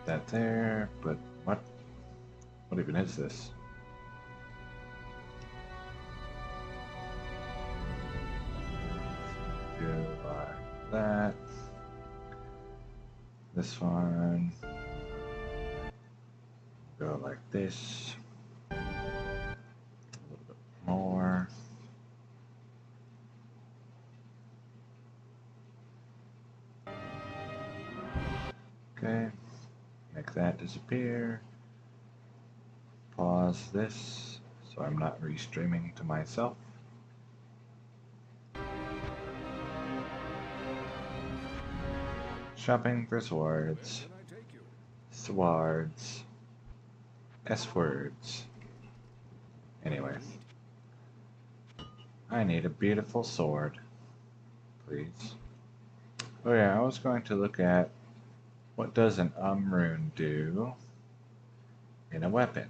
That there, but what? What even is this? Do like that. This one. Go like this. A little bit more. Okay. Make that disappear. Pause this so I'm not restreaming to myself. Shopping for swords. Swords. S-words. Anyway. I need a beautiful sword. Please. Oh yeah, I was going to look at what does an rune do in a weapon.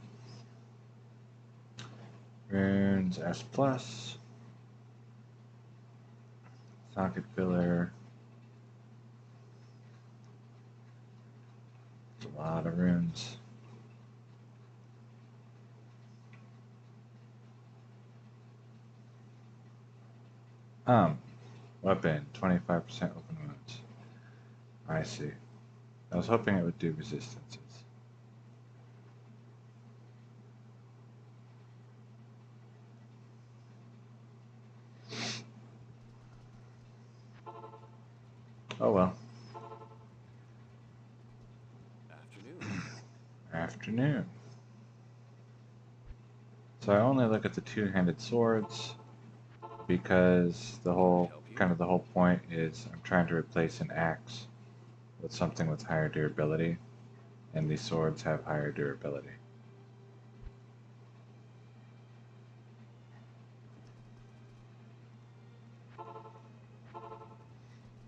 Runes S+. Socket filler. There's a lot of runes. Weapon, 25% open wounds. I see. I was hoping it would do resistances. Oh well. Afternoon. So I only look at the two-handed swords because the whole point is I'm trying to replace an axe with something with higher durability, and these swords have higher durability.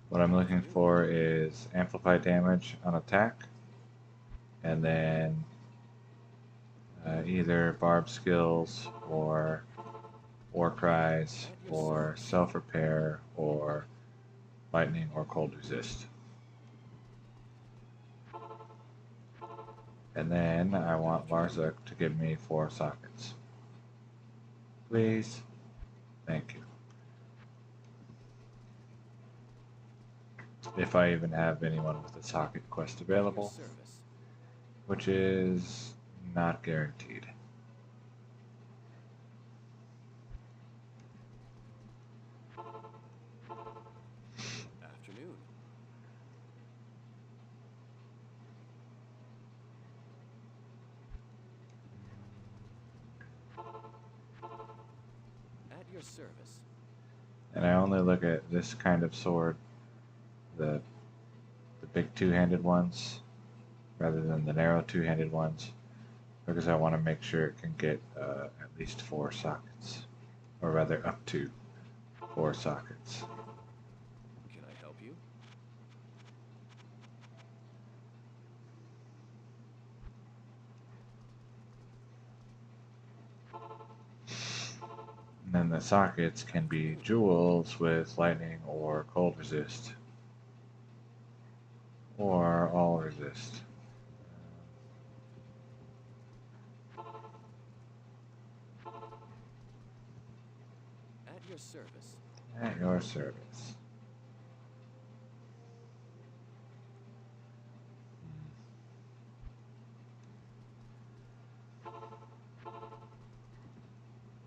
What I'm looking for is amplified damage on attack, and then either barb skills or war cries or self-repair or lightning or cold resist. And then I want Larzuk to give me 4 sockets. Please. Thank you. If I even have anyone with a socket quest available, which is not guaranteed. Afternoon. At your service. And I only look at this kind of sword, the big two-handed ones, rather than the narrow two-handed ones, because I want to make sure it can get at least 4 sockets, or rather up to 4 sockets. Can I help you? And then the sockets can be jewels with lightning or cold resist, or all resist. At your service. At your service.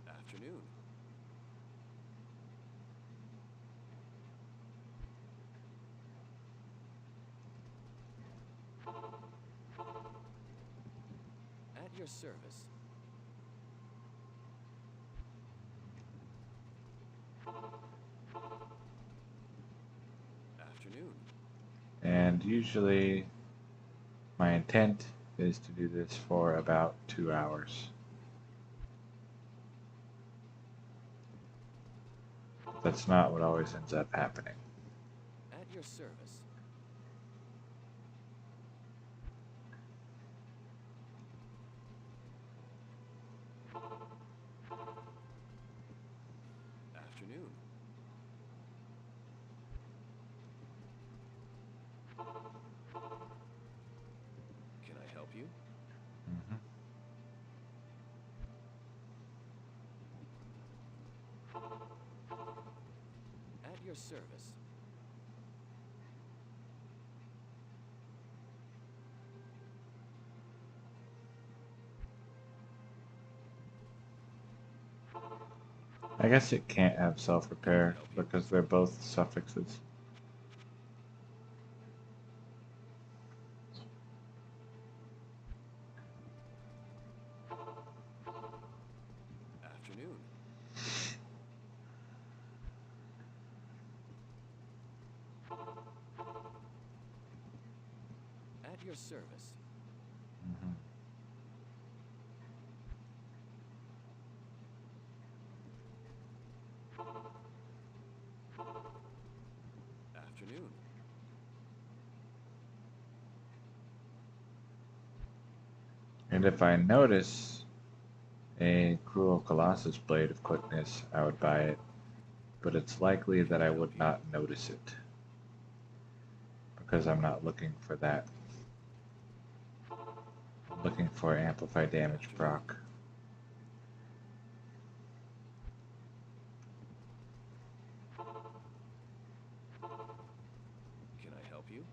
Afternoon. At your service. Afternoon. And usually my intent is to do this for about 2 hours. That's not what always ends up happening. At your service. your service. I guess it can't have self-repair because they're both suffixes. Afternoon. At your service. Mhm. Afternoon. And if I notice a Cruel Colossus Blade of Quickness, I would buy it, but it's likely that I would not notice it because I'm not looking for that. I'm looking for Amplify Damage proc. Can I help you?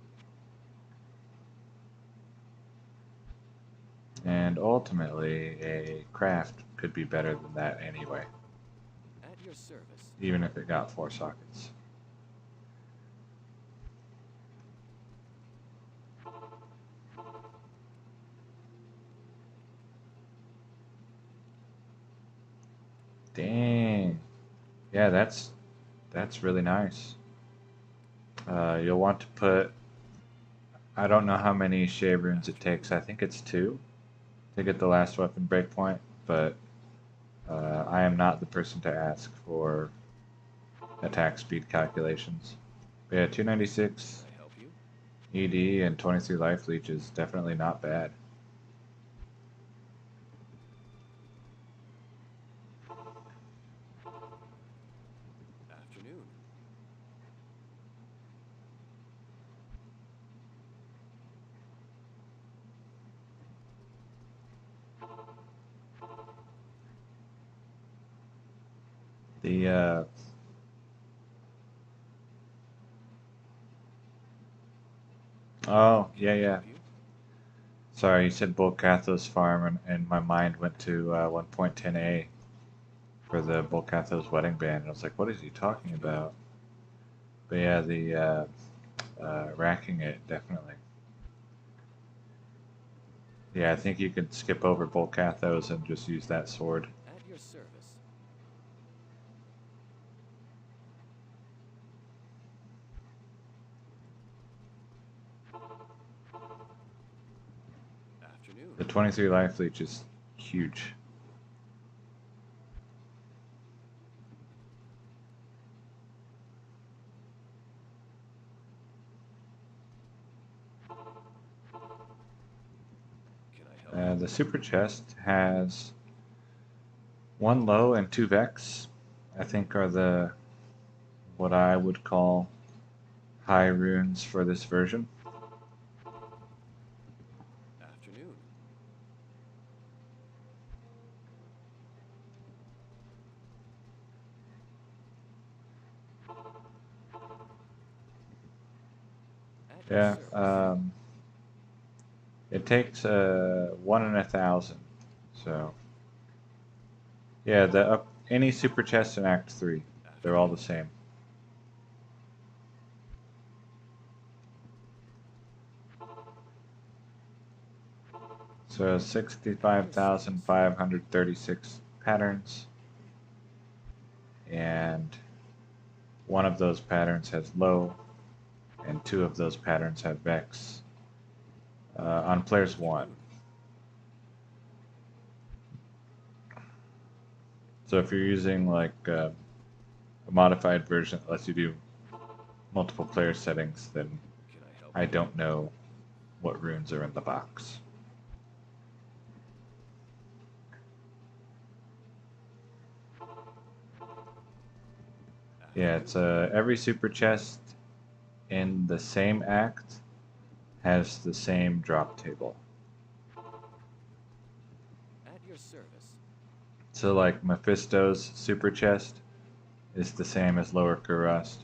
And ultimately, a craft could be better than that anyway, At your service. even if it got 4 sockets. Dang. Yeah, that's really nice. You'll want to put, I don't know how many shave runes it takes. I think it's 2 to get the last weapon breakpoint, but I am not the person to ask for attack speed calculations. But yeah, 296 Can I help you? ED and 23 life leech is definitely not bad. Afternoon. The oh Can yeah, I yeah. help you? Sorry, you said Bolcathos farm, and my mind went to 1.10a for the Bolcathos wedding band. And I was like, what is he talking Afternoon. about? But yeah, the racking it definitely. Yeah, I think you could skip over Bolcathos and just use that sword. At your service. Afternoon. The 23 life leech is huge. Can I help you? The super chest has 1 low and 2 vex. I think are the what I would call high runes for this version. Afternoon. At your Yeah, service. it takes 1 in 1,000. So yeah, the any super chest in Act 3, they're all the Afternoon. same. So At your service. 65,536 patterns, and one of those patterns has low, and 2 of those patterns have vex. On players 1. Afternoon. So if you're using like a modified version that lets you do multiple player settings, then Can I help I you? don't know what runes are in the box. Yeah, it's Afternoon. every super chest in the same act has the same drop table. At your service. So like Mephisto's super chest is the same as Lower Kurast.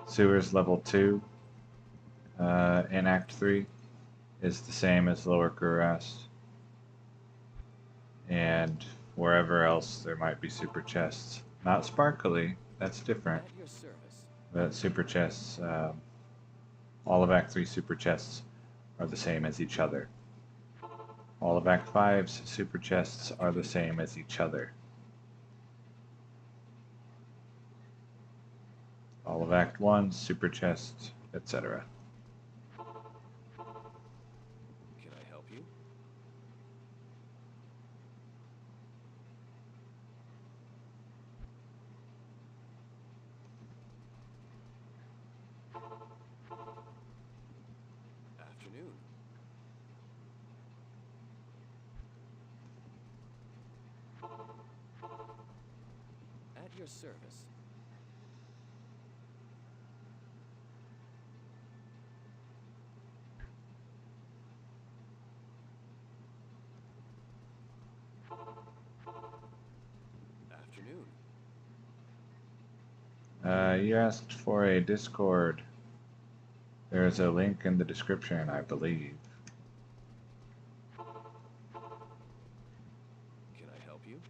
Sewers level 2 in Act 3 is the same as Lower Kurast. And wherever else there might be super chests. Not sparkly, that's different. At your service. But super chests, all of Act 3 super chests are the same as each other. All of Act 5's super chests are the same as each other. All of Act 1's super chests, etc. Can I help you? Afternoon. At your service. Afternoon. You asked for a Discord. There's a link in the description, I believe. Can I help you?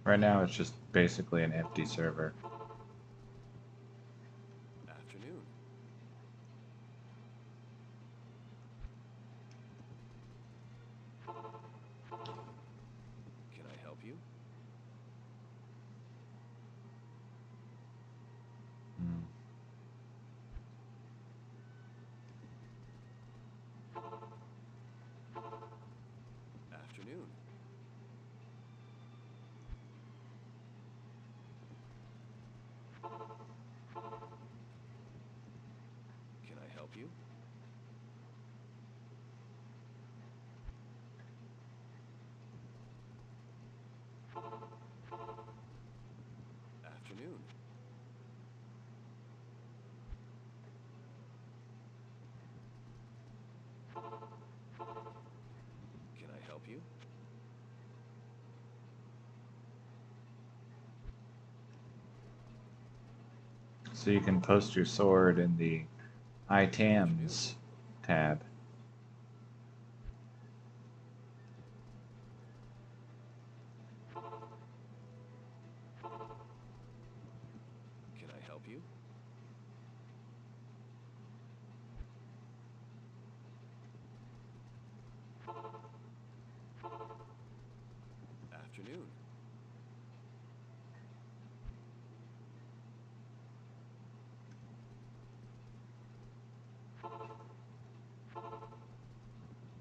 Right now it's just basically an empty server. Afternoon. Can I help you? Hmm. Afternoon. Can I help you? Afternoon. Can I help you? So you can post your sword in the items tab. Can I help you? Afternoon.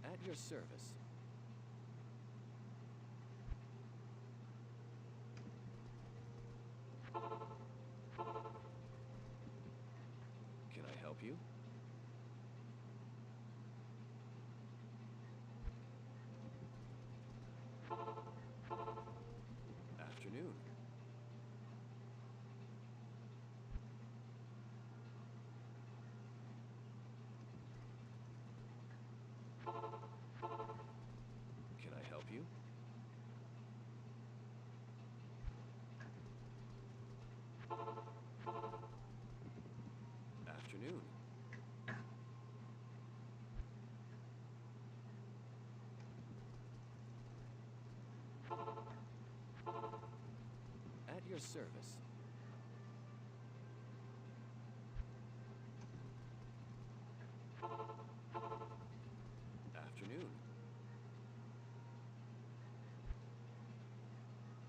At your service. Can I help you? Afternoon. Can I help you? Afternoon. At your service. Afternoon.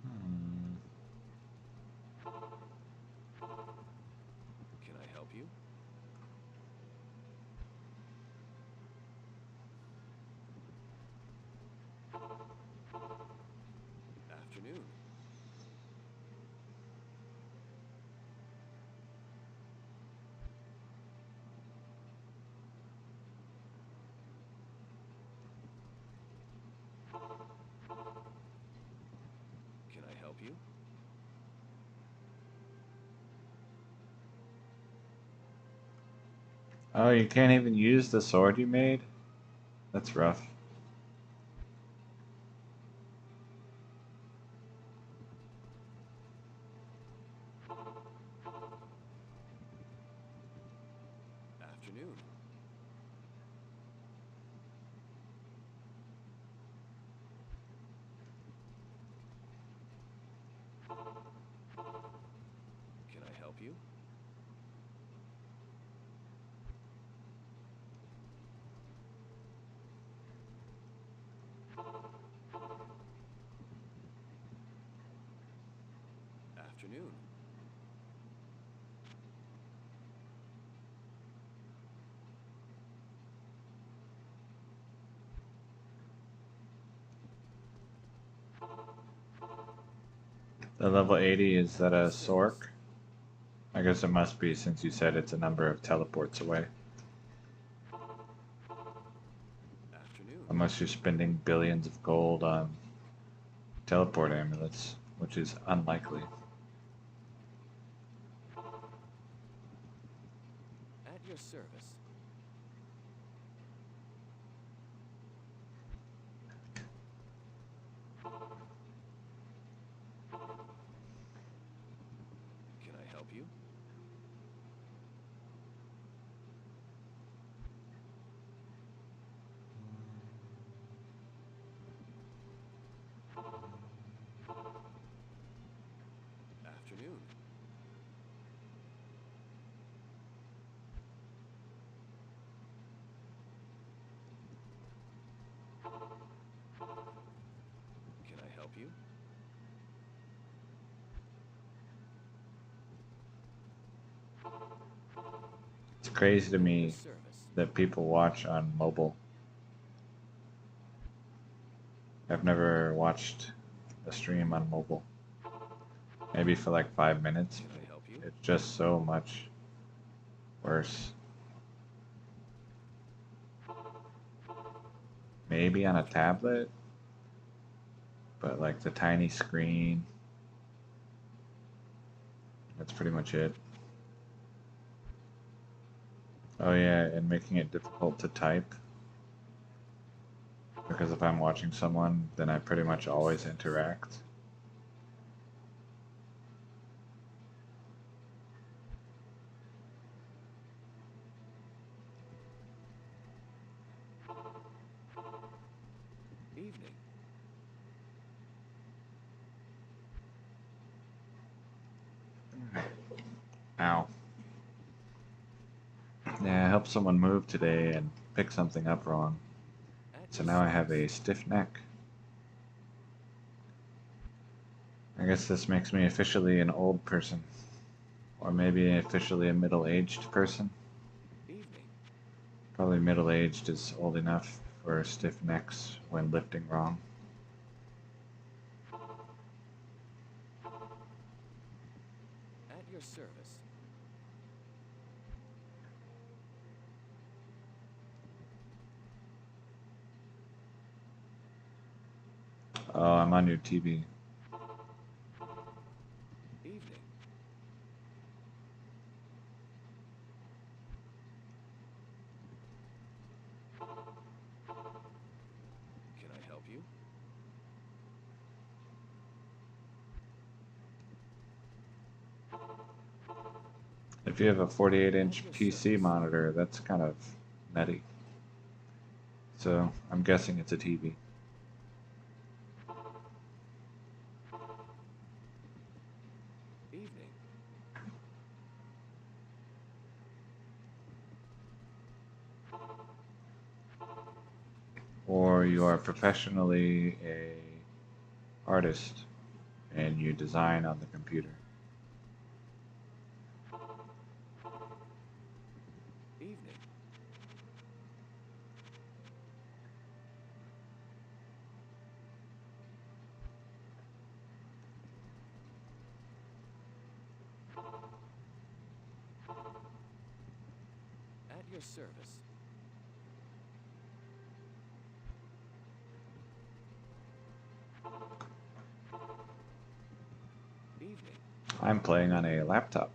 Hmm. Can I help you? Afternoon. Can I help you? Oh, you can't even use the sword you made? That's rough. afternoon. The level 80, is that At your a service. Sork? I guess it must be since you said it's a number of teleports away. Afternoon. Unless you're spending billions of gold on teleport amulets, which is unlikely. At your service. Can I help you? Afternoon. Can I help you? It's crazy to At your me service. that people watch on mobile. I've never watched a stream on mobile. Maybe for like 5 minutes, Can I help you? but it's just so much worse. Maybe on a tablet, but like the tiny screen, that's pretty much it. Oh yeah, and making it difficult to type, because if I'm watching someone, then I pretty much At your always service. interact. Evening. Ow. Yeah, I helped someone move today and pick something up wrong. At So your now I have service. a stiff neck. I guess this makes me officially an old person. Or maybe officially a middle-aged person. Evening. Probably middle-aged is old enough for stiff necks when lifting wrong. At your service. Oh, I'm on your TV. Evening. Can I help you? If you have a At 48-inch your PC service. monitor, that's kind of nutty. So I'm guessing it's a TV. Evening. Or At your you are service. professionally a artist and you design on the computer. Evening. At your service. Evening. I'm playing on a laptop.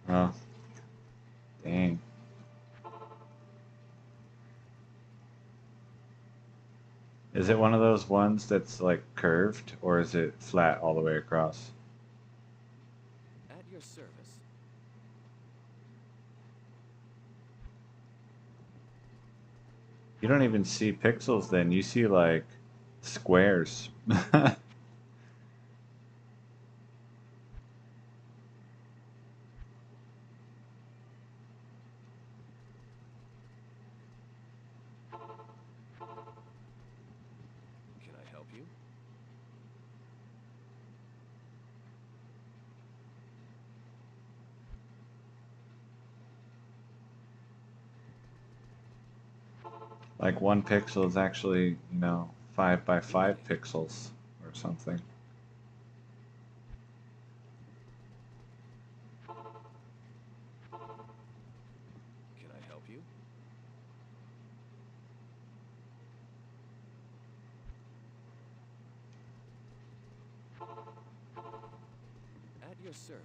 Oh, dang. Is it one of those ones that's like curved, or is it flat all the way across? At your service. You don't even see pixels then, you see like squares. Like one pixel is actually, 5 by 5 pixels or something. Can I help you? At your service.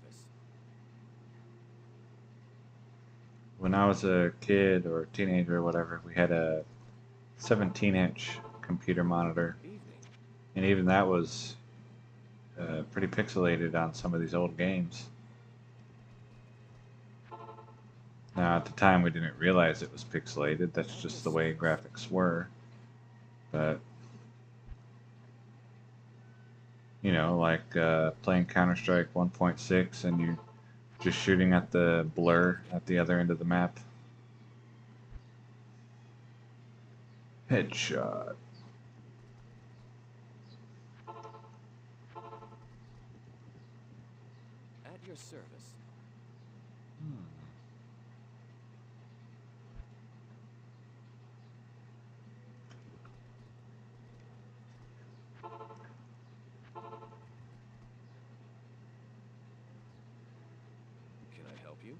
When I was a kid or teenager or whatever, we had a 17-inch computer monitor, Evening. and even that was pretty pixelated on some of these old games. Now, at the time, we didn't realize it was pixelated. That's At your just the way service. graphics were. But, like playing Counter-Strike 1.6 and you just shooting at the blur Evening. at the other end of the map. Headshot. At your service. Can I help you?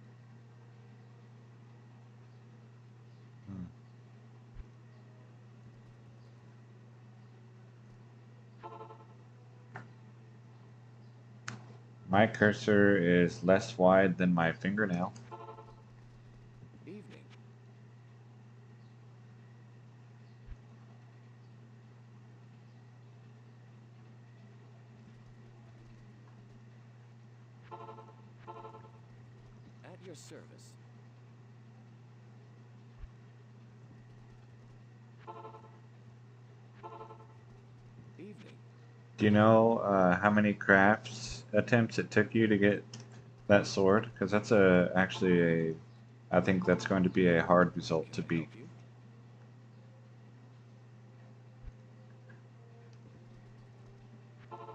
My cursor is less wide than my fingernail. Evening. At your service. Evening. Do you know how many crafts attempts it took you to get that sword? Because that's I think that's going to be a hard result Can to I beat. help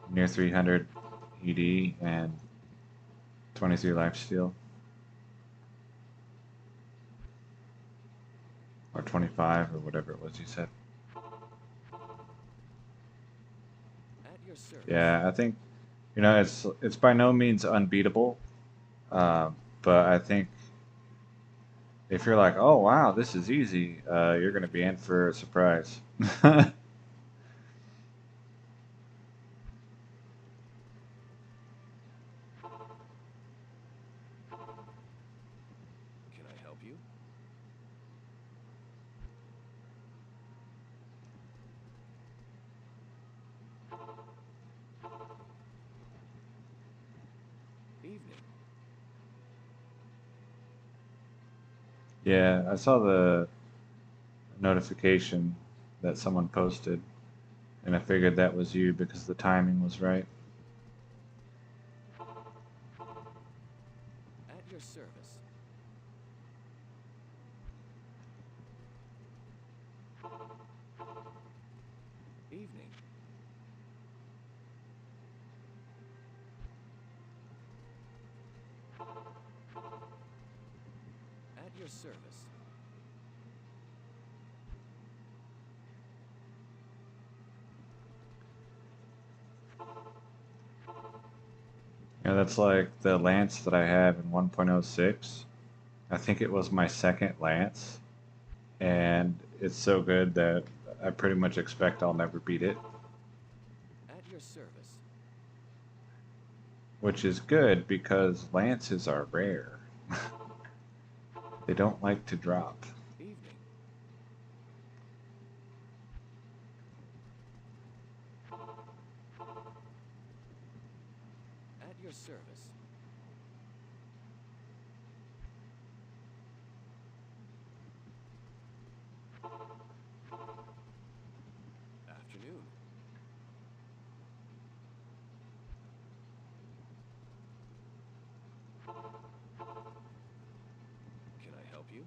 you? Near 300 ED and 23 lifesteal. Or 25 or whatever it was you said. At your service. Yeah, I think, it's by no means unbeatable. But I think if you're like, oh wow, this is easy, you're going to be in for a surprise. Can I help you? Evening. Yeah, I saw the notification that someone posted, and I figured that was you because the timing was right. At your service. Evening. At your service. Yeah, that's like the Lance that I have in 1.06. I think it was my second Lance, and it's so good that I pretty much expect I'll never beat it, At your service. which is good because Lances are rare. They don't like to drop. Evening. At your service. Afternoon. Can I help you?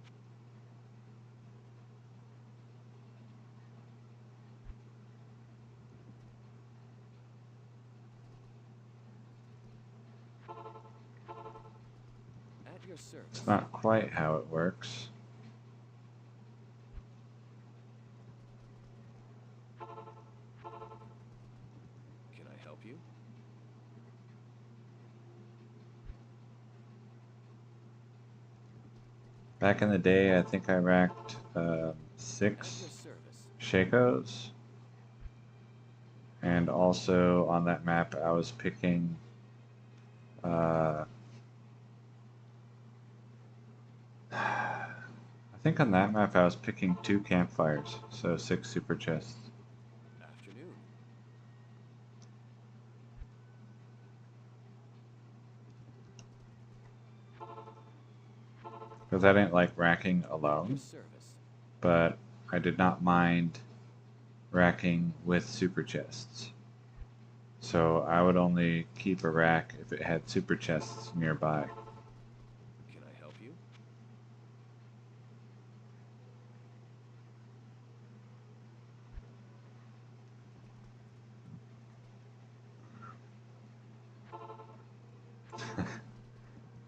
At your It's service. not quite how it works. Back in the day, I think I racked At your 6 service. Shakos, and also on that map I was picking I think on that map I was picking 2 campfires, so 6 super chests. Afternoon. Because I didn't like racking At your alone, service. but I did not mind racking with super chests. So I would only keep a rack if it had super chests nearby. Can I help you?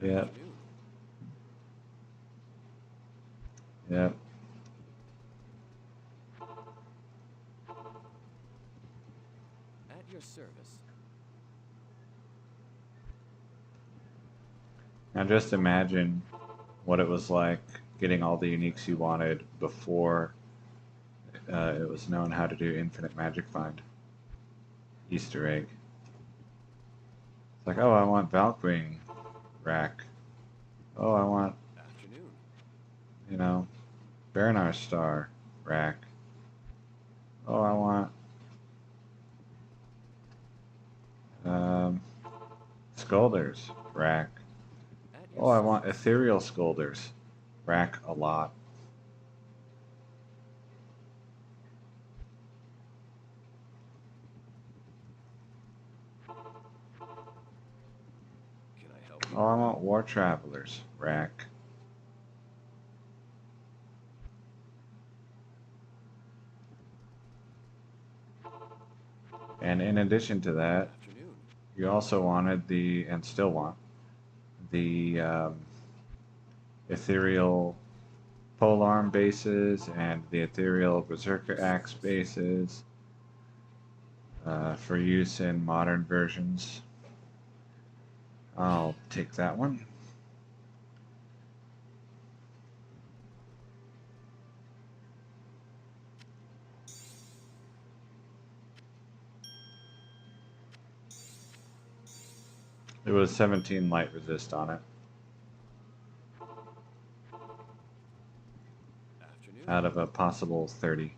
Yep, Afternoon. yep. At your service. Now just imagine what it was like getting all the uniques you wanted before it was known how to do infinite magic find. Easter egg. It's like, oh, I want Valkyrie rack. Oh, I want, Afternoon. you know, Baranar star rack. Oh, I want um, Skulders rack. At Oh, your I want service. Ethereal Skulders rack a lot. Can I help you? Oh, I want War Travelers rack. And in addition to that, Afternoon. you also wanted the, and still want, the ethereal polearm bases and the ethereal At your berserker axe service. bases for use in modern versions. I'll take that one. It was 17 light resist on it Afternoon. out of a possible 30.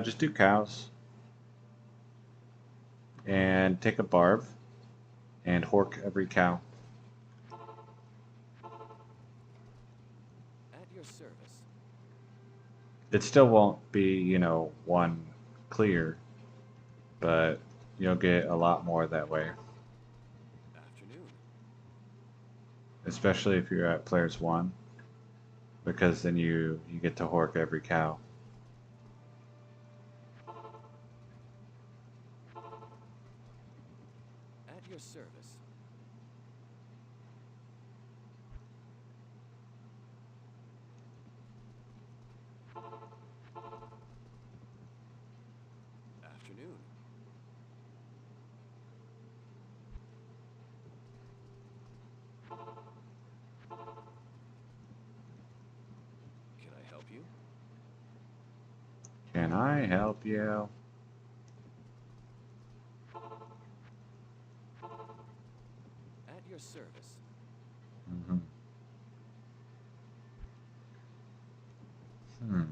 Just do cows and take a barb and hork every cow. At your service. It still won't be, one clear, but you'll get a lot more that way, Afternoon. especially if you're at players 1, because then you get to hork every cow. At your service. Afternoon. Can I help you? Can I help you? At your service. Mm-hmm. Hmm.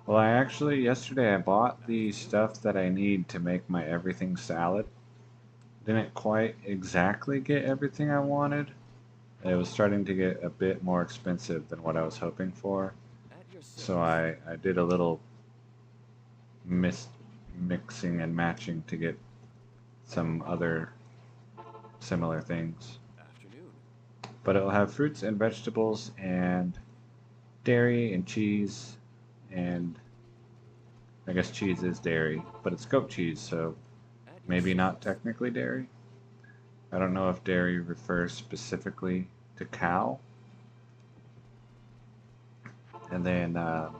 Well, yesterday I bought the Afternoon. stuff that I need to make my everything salad. Didn't quite exactly get everything I wanted. It was starting to get a bit more expensive than what I was hoping for. At your So service. I did a little mixing and matching to get some other similar things. Afternoon. But it'll have fruits and vegetables and dairy and cheese, and I guess cheese is dairy, but it's goat cheese, so At your maybe not service. technically dairy. I don't know if dairy refers specifically to cow. And then Afternoon.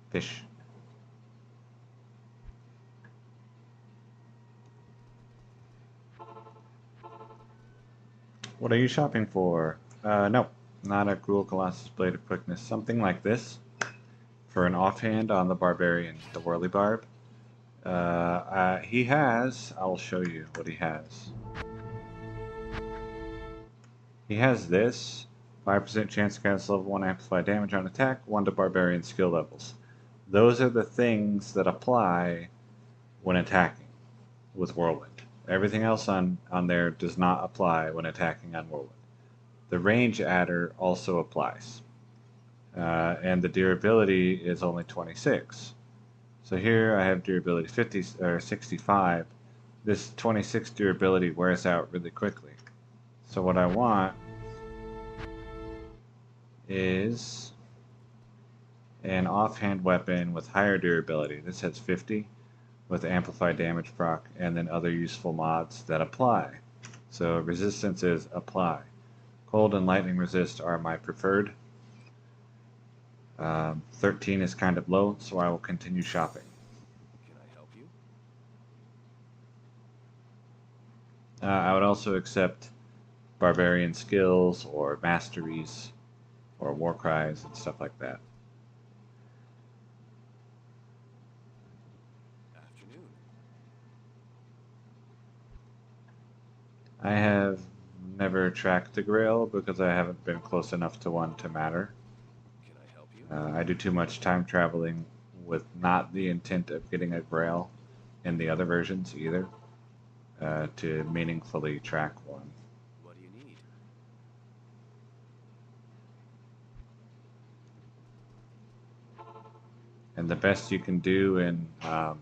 fish. What are you shopping for? No, not a Cruel Colossus Blade of Quickness. Something like this for an offhand on the Barbarian, the Whirlybarb. He has, I'll show you what he has. He has this 5% chance to cast level 1 amplify damage on attack, 1 to Barbarian skill levels. Those are the things that apply when attacking with Whirlwind. Everything else on there does not apply when attacking on Whirlwind. The range adder also applies. And the durability is only 26. So here I have durability 50 or 65. This 26 durability wears out really quickly. So what I want is an offhand weapon with higher durability. This has 50 with amplified damage proc and then other useful mods that apply. So resistances apply. Cold and lightning resist are my preferred. 13 is kind of low, so I will continue shopping. Can I help you? I would also accept barbarian skills or masteries or war cries and stuff like that. Afternoon. I have never tracked the Grail because I haven't been close enough to one to matter. Can I help you? I do too much time traveling with not the intent of getting a Grail in the other versions either to meaningfully track one. What do you need? And the best you can do in, I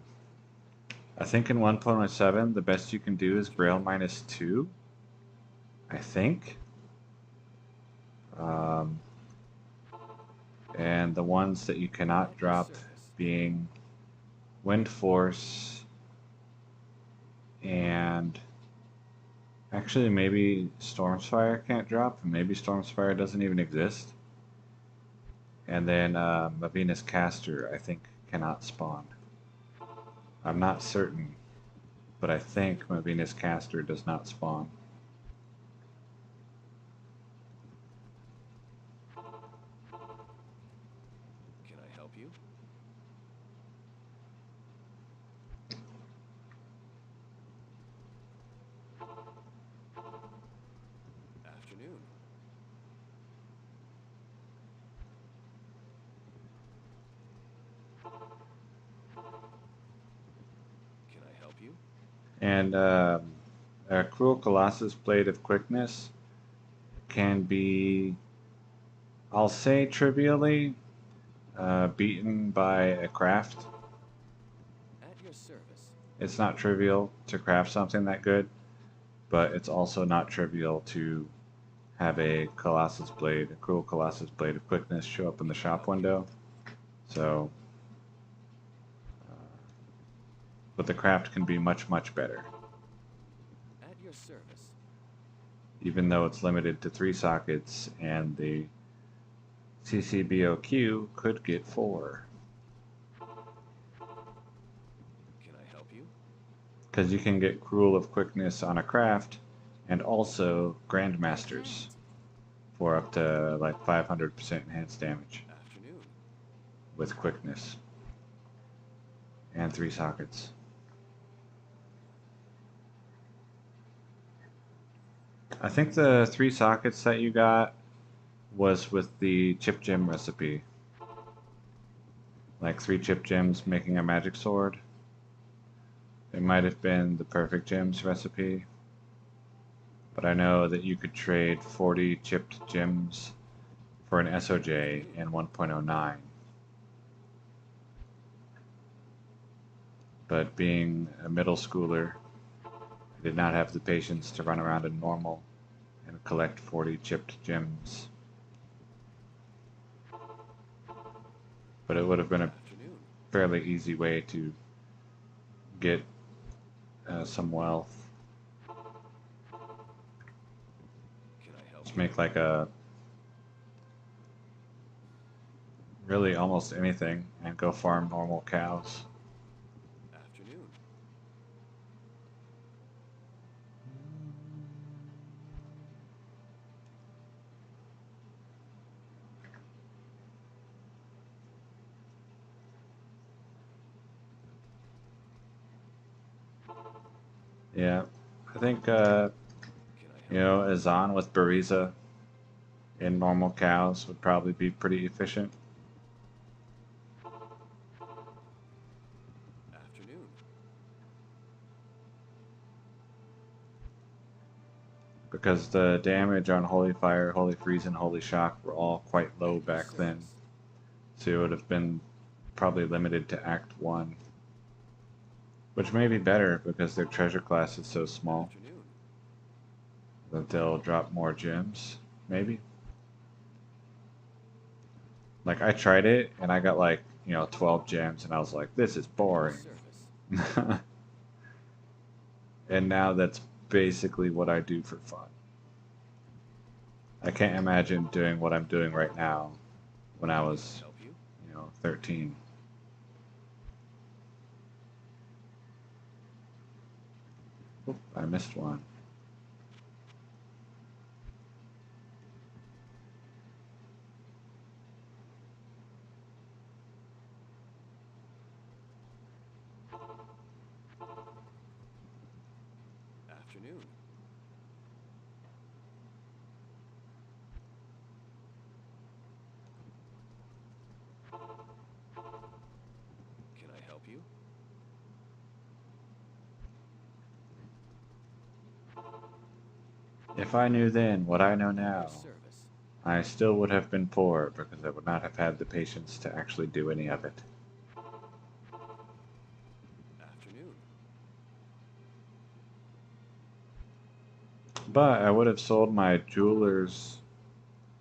think in 1.07, the best you can do is Grail -2, I think. And the ones that you cannot At your drop service. being Wind Force and actually maybe Stormspire can't drop, and maybe Stormspire doesn't even exist. And then Mavinus Caster, I think, cannot spawn. I'm not certain, but I think Mavinus Caster does not spawn. Can I help you? Afternoon. Can I help you? And a Cruel Colossus Blade of Quickness can be, I'll say trivially, beaten by a craft. At your service. It's not trivial to craft something that good, but it's also not trivial to have a Colossus Blade, a Cruel Colossus Blade of Quickness show up in the shop window. So, but the craft can be much, much better. At your service. Even though it's limited to 3 sockets and the CCBOQ could get 4. Can I help you? Because you can get Cruel of Quickness on a craft and also Grandmasters for up to like 500% enhanced damage Afternoon. with Quickness and 3 sockets. I think the 3 sockets that you got was with the chip gem recipe. Like 3 chip gems making a magic sword. It might have been the perfect gems recipe. But I know that you could trade 40 chipped gems for an SOJ in 1.09. But being a middle schooler, I did not have the patience to run around in normal and collect 40 chipped gems. But it would have been a Afternoon. fairly easy way to get some wealth. Can I help Just you? make like a really almost anything and go farm normal cows. Afternoon. Yeah, I think Can I you help know you? Azan with Bariza in normal cows would probably be pretty efficient Afternoon. because the damage on Holy Fire, Holy Freeze, and Holy Shock were all quite low At your back then, service. so it would have been probably limited to Act 1, which may be better because their treasure class is so small Afternoon. that they'll drop more gems, maybe. Like I tried it and I got like, 12 gems and I was like, this is At your boring. service. And now that's basically what I do for fun. I can't imagine doing what I'm doing right now when I Can I was, help you? 13. Oop, I missed one. Afternoon. Can I help you? If I knew then what I know At your now, service. I still would have been poor because I would not have had the patience to actually do any of it. Afternoon. But I would have sold my jeweler's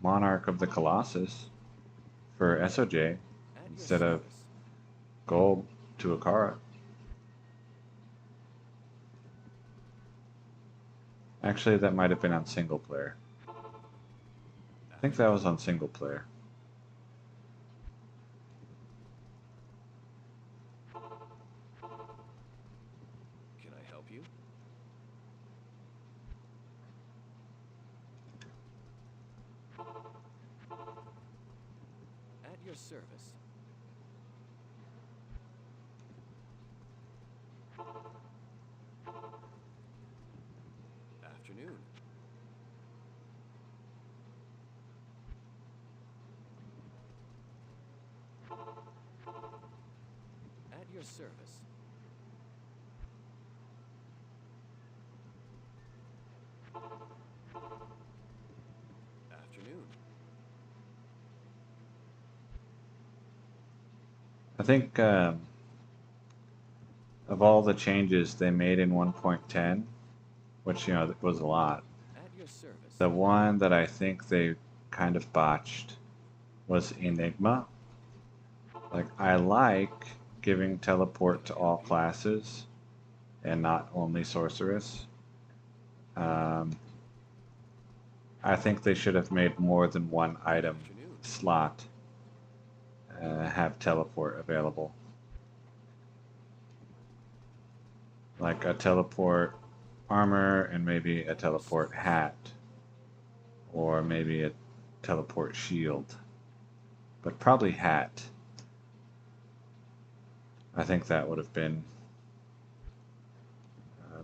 Monarch of the Colossus for SOJ At your instead of service. gold to Akara. Actually, that might have been on single player. I think that was Afternoon. on single player. Can I help you? At your service. Afternoon. At your service. Afternoon. I think of all the changes they made in 1.10, which was a lot, At your service. the one that I think they kind of botched was Enigma. Like I like giving Can teleport to I all help you? classes and not only sorceress. Um, I think they should have made more than one item Afternoon. slot have teleport available. Like a teleport armor and maybe a At your teleport service. hat or maybe a teleport shield. But probably hat. I think that would have been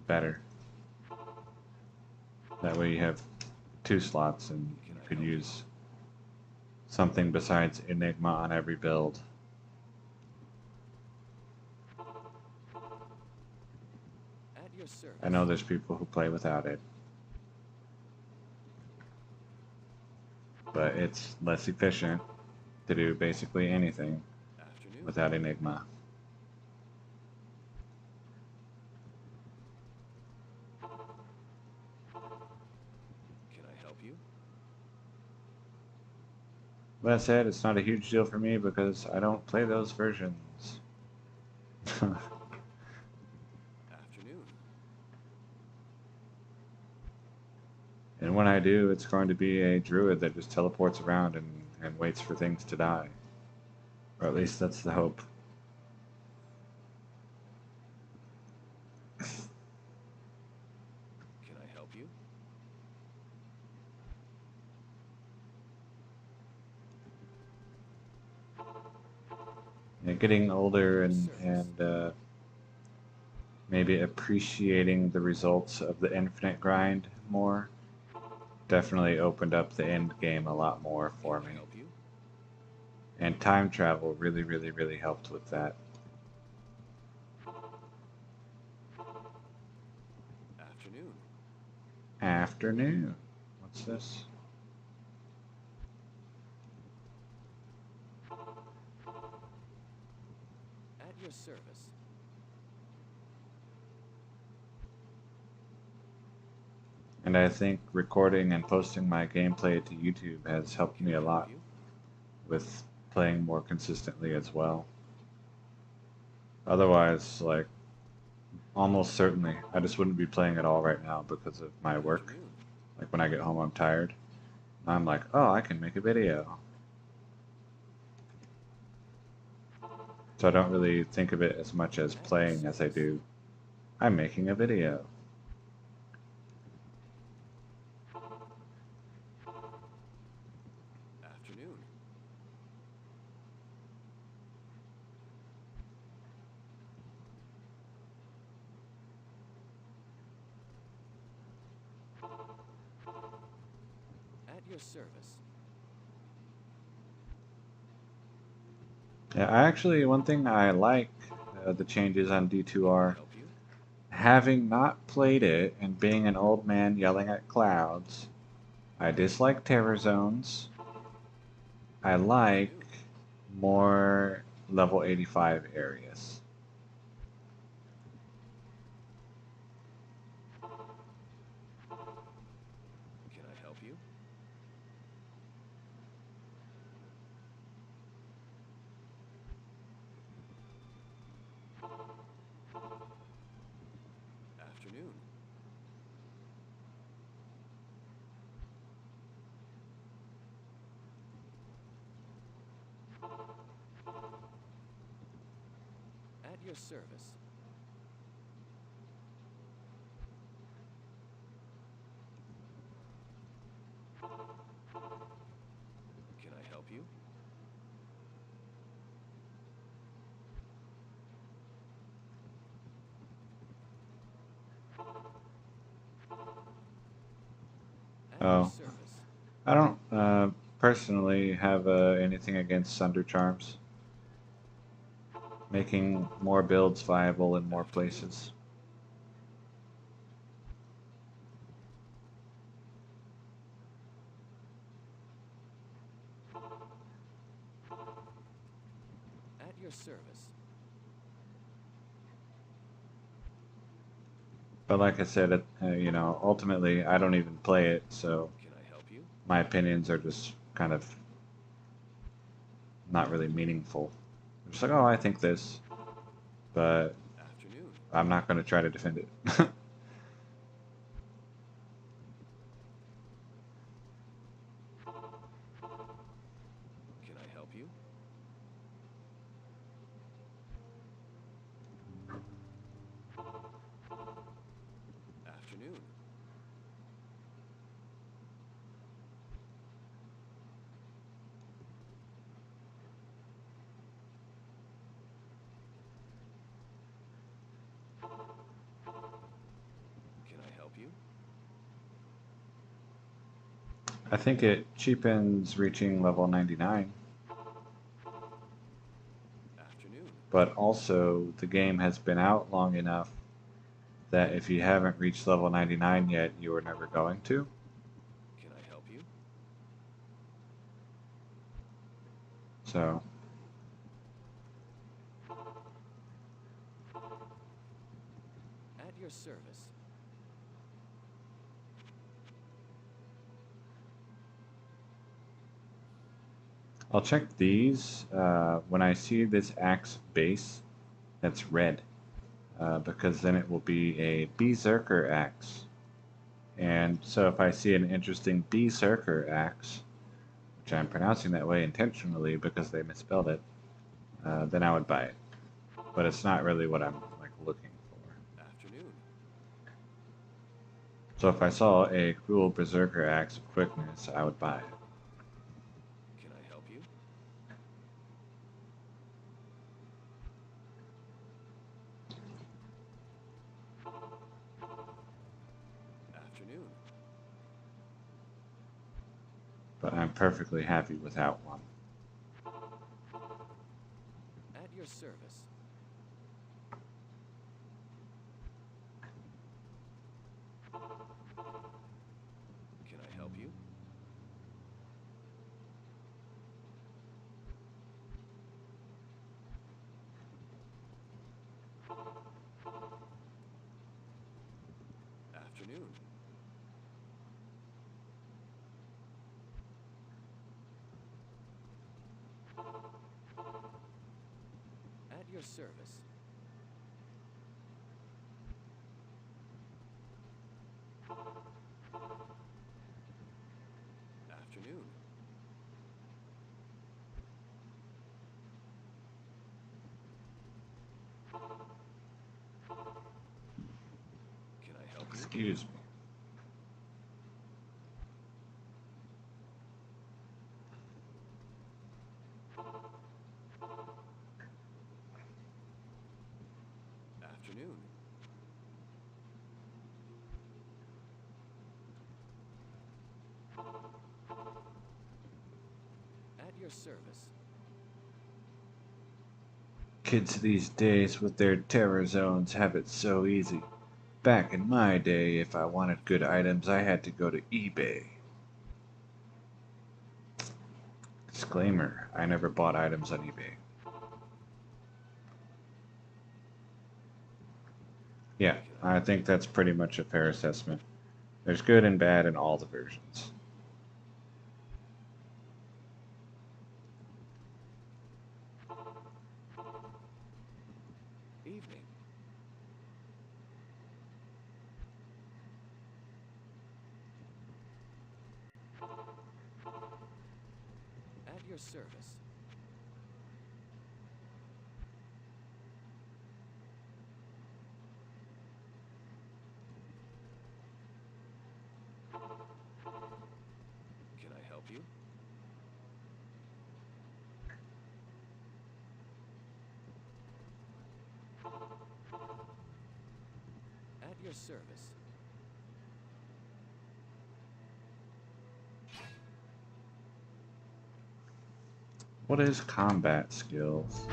better. That way you have two slots and Can you I could help you? use something besides Enigma on every build. At your I know service. there's people who play without it, but it's less efficient to do basically anything Afternoon. without Enigma. Can I help you? That said, it's not a huge deal for me because I don't play those versions. Afternoon. And when I do, it's going to be a druid that just teleports around and waits for things to die. Or at least that's the hope. Can I help you? Yeah, getting older At your and service. maybe appreciating the results of the infinite grind more definitely opened up the end game a lot more Can for I me. help you? And time travel really, really, really helped with that. Afternoon. Afternoon. What's this? At your service. And I think recording and posting my gameplay to YouTube has helped Can me I a help lot you? with playing more consistently as well. Otherwise, like, almost certainly, I just wouldn't be playing at all right now because of my work. Afternoon. Like, when I get home, I'm tired. I'm like, oh, I can make a video. So I don't really think of it as much as At your playing as I service. do, I'm making a video. Afternoon. At your service. Yeah, I actually, one thing I like the changes on Can I D2R, help you? having not played it and being an old man yelling at clouds, I dislike terror zones. I like Afternoon. more level 85 areas. Can I help you? Afternoon. At your service. Can I help you? At your Oh, service. I don't personally have anything against Sunder Charms, making more builds viable in more Afternoon. places. At your service. But like I said, ultimately I don't even play it, so Can I help you? my opinions are just kind of not really meaningful. I'm just like, oh, I think this, but Afternoon. I'm not going to try to defend it. Can I help you? Afternoon. Can I help you? I think it cheapens reaching level 99, Afternoon. but also the game has been out long enough that if you haven't reached level 99 yet, you are never going to. Can I help you? So, At your service. I'll check these when I see this axe base that's red, because then it will be a Berserker axe. And so if I see an interesting Berserker axe, which I'm pronouncing that way intentionally because they misspelled it, then I would buy it. But it's not really what I'm like looking for. Afternoon. So if I saw a cool berserker axe of quickness, I would buy it. Can I help you? Afternoon. But I'm perfectly happy without one. At your service. Can I help you? Afternoon. At your service. Afternoon. Can I help you? Excuse me. Afternoon. At your service. Kids these days with their terror zones have it so easy. Back in my day, if I wanted good items, I had to go to eBay. Disclaimer, I never bought items on eBay. Yeah, I think that's pretty much a fair assessment. There's good and bad in all the versions. Evening. At your service. Can I help you? At your service. What is combat skills?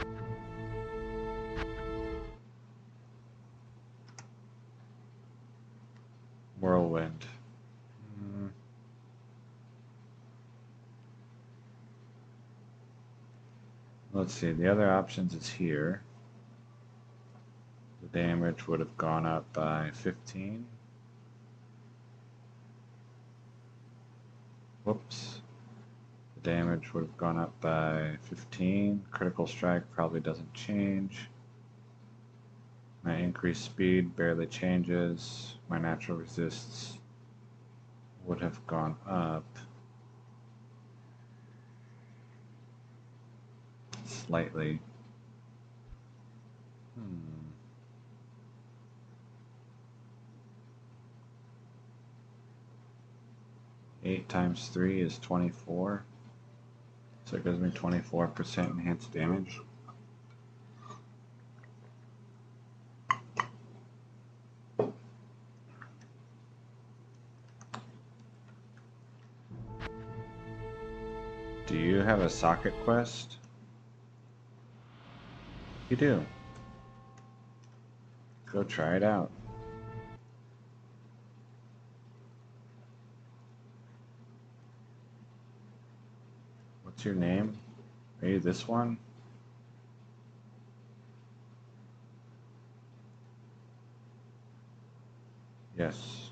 Whirlwind. Let's see, the other options is here. The damage would have gone up by 15. Whoops. The damage would have gone up by 15. Critical strike probably doesn't change. My increased speed barely changes. My natural resists would have gone up slightly. 8 times 3 is 24. So it gives me 24% enhanced damage. Do you have a socket quest? You do. Go try it out. What's your name? Are you this one? Yes.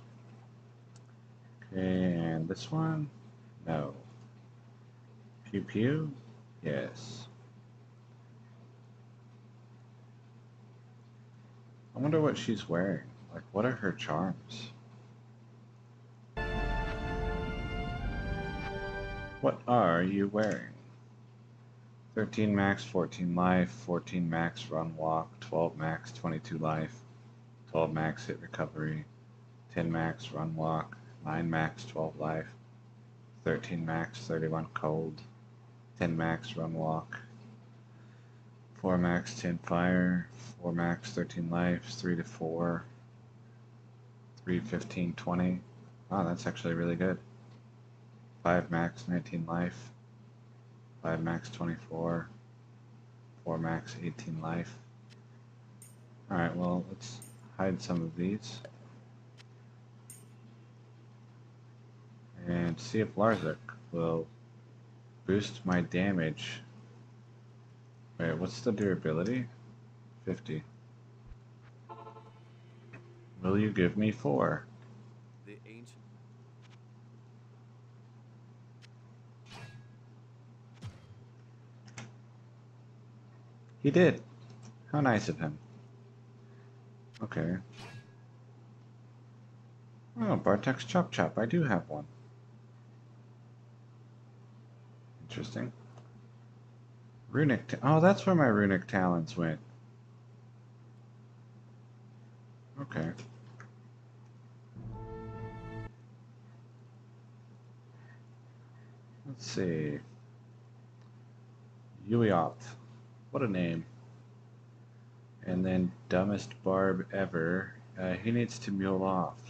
Okay, and this one? No. Pew Pew? Yes. I wonder what she's wearing. Like, what are her charms? What are you wearing? 13 max, 14 life, 14 max run walk, 12 max, 22 life, 12 max hit recovery, 10 max run walk, 9 max, 12 life, 13 max, 31 cold, 10 max run walk, 4 max, 10 fire, 4 max, 13 life, 3 to 4, 3, 15, 20. Wow, that's actually really good. 5 max, 19 life, 5 max, 24, 4 max, 18 life. Alright, well, let's hide some of these. And see if Larzik will boost my damage. Wait, what's the durability? 50. Will you give me 4? The ancient. He did. How nice of him. Okay. Oh, Bartek's Chop Chop. I do have one. Interesting. Oh, that's where my Runic Talons went. Okay. Let's see. Yuiot. What a name. And then Dumbest Barb Ever. He needs to mule off.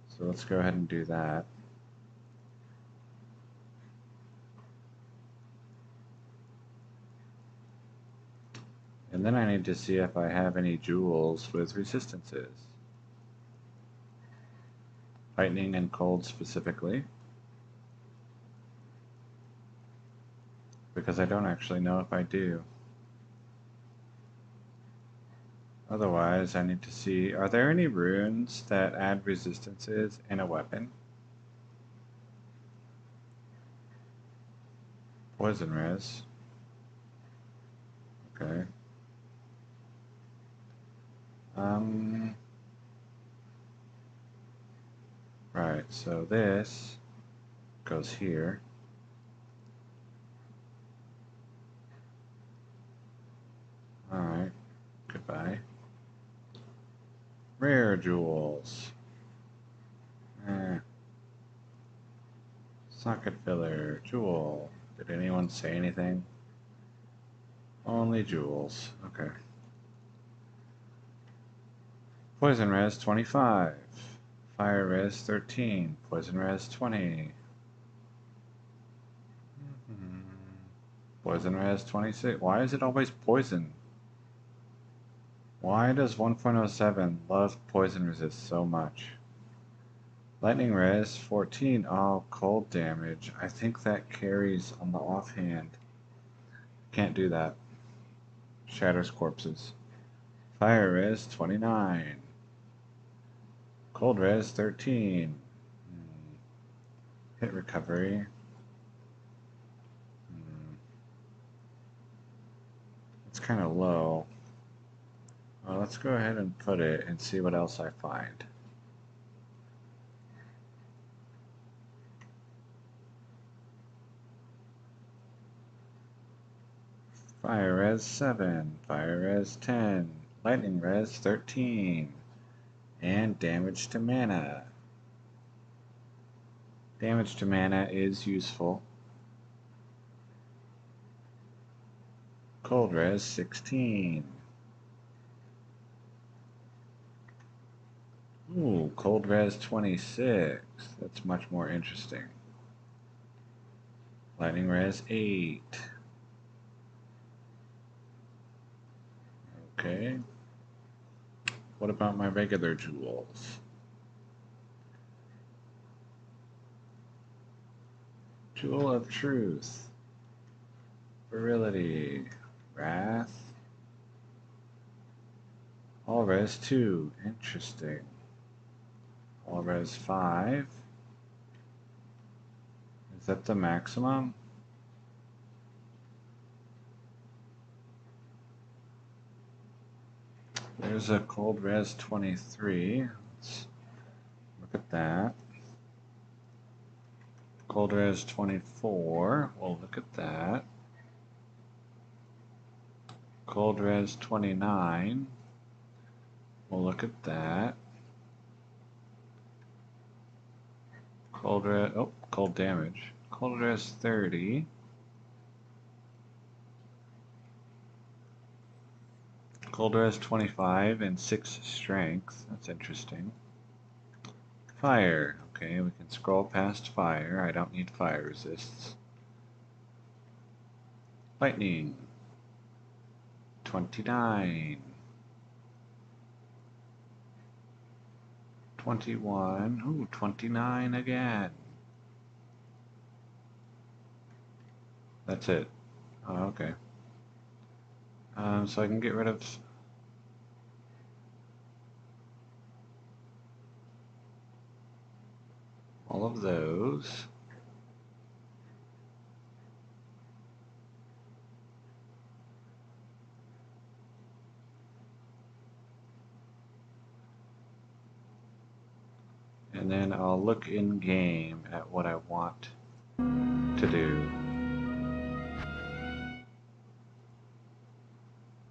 So let's go ahead and do that. And then I need to see if I have any jewels with resistances. Lightning and cold specifically. Because I don't actually know if I do. Otherwise, I need to see, are there any runes that add resistances in a weapon? Poison res. Okay. Right, so this goes here. Alright, goodbye. Rare jewels. Socket filler, jewel. Did anyone say anything? Only jewels. Okay. Poison res 25. Fire res 13. Poison res 20. Poison res 26. Why is it always poison? Why does 1.07 love poison resist so much? Lightning res 14. Oh, cold damage. I think that carries on the offhand. Can't do that. Shatters corpses. Fire res 29. Cold res 13. Hit recovery. It's kind of low. Well, let's go ahead and put it and see what else I find. Fire res 7, fire res 10, lightning res 13, and damage to mana. Damage to mana is useful. Cold res 16. Ooh, cold res 26. That's much more interesting. Lightning res 8. Okay. What about my regular jewels? Jewel of Truth. Virility. Wrath. All res 2. Interesting. All res 5. Is that the maximum? There's a cold res 23. Let's look at that. Cold res 24. We'll look at that. Cold res 29. We'll look at that. Cold res, oh, cold damage. Cold res 30. Cold res 25 and 6 strength. That's interesting. Fire. Okay, we can scroll past fire. I don't need fire resists. Lightning. 29. 21. Ooh, 29 again. That's it. Oh, okay. So I can get rid of all of those. And then I'll look in game at what I want to do.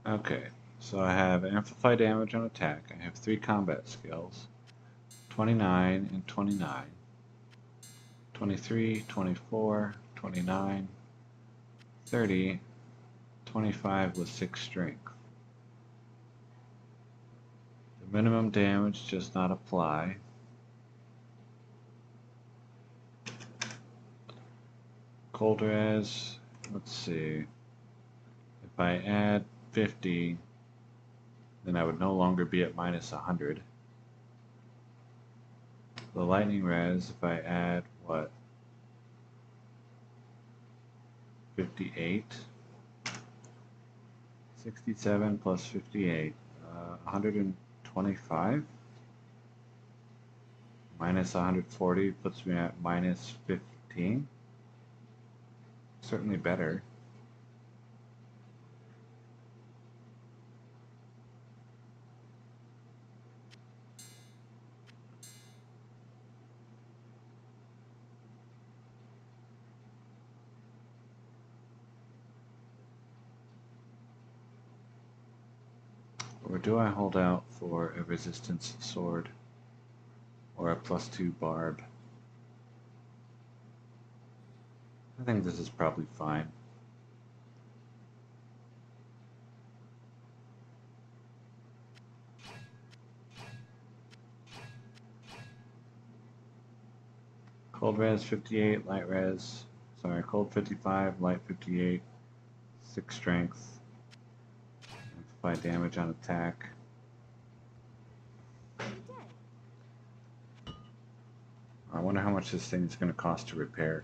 Okay, so I have amplify damage on attack. I have 3 combat skills, 29 and 29, 23, 24, 29, 30, 25 with 6 strength. The minimum damage does not apply. Cold res, let's see, if I add 50, then I would no longer be at minus 100. The lightning res, if I add, what, 58? 67 plus 58, 125? Minus 140 puts me at minus 15. Certainly better. Or do I hold out for a resistance sword or a +2 barb? I think this is probably fine. Cold res 58, light res, sorry, cold 55, light 58, 6 strength, amplify damage on attack. I wonder how much this thing is going to cost to repair.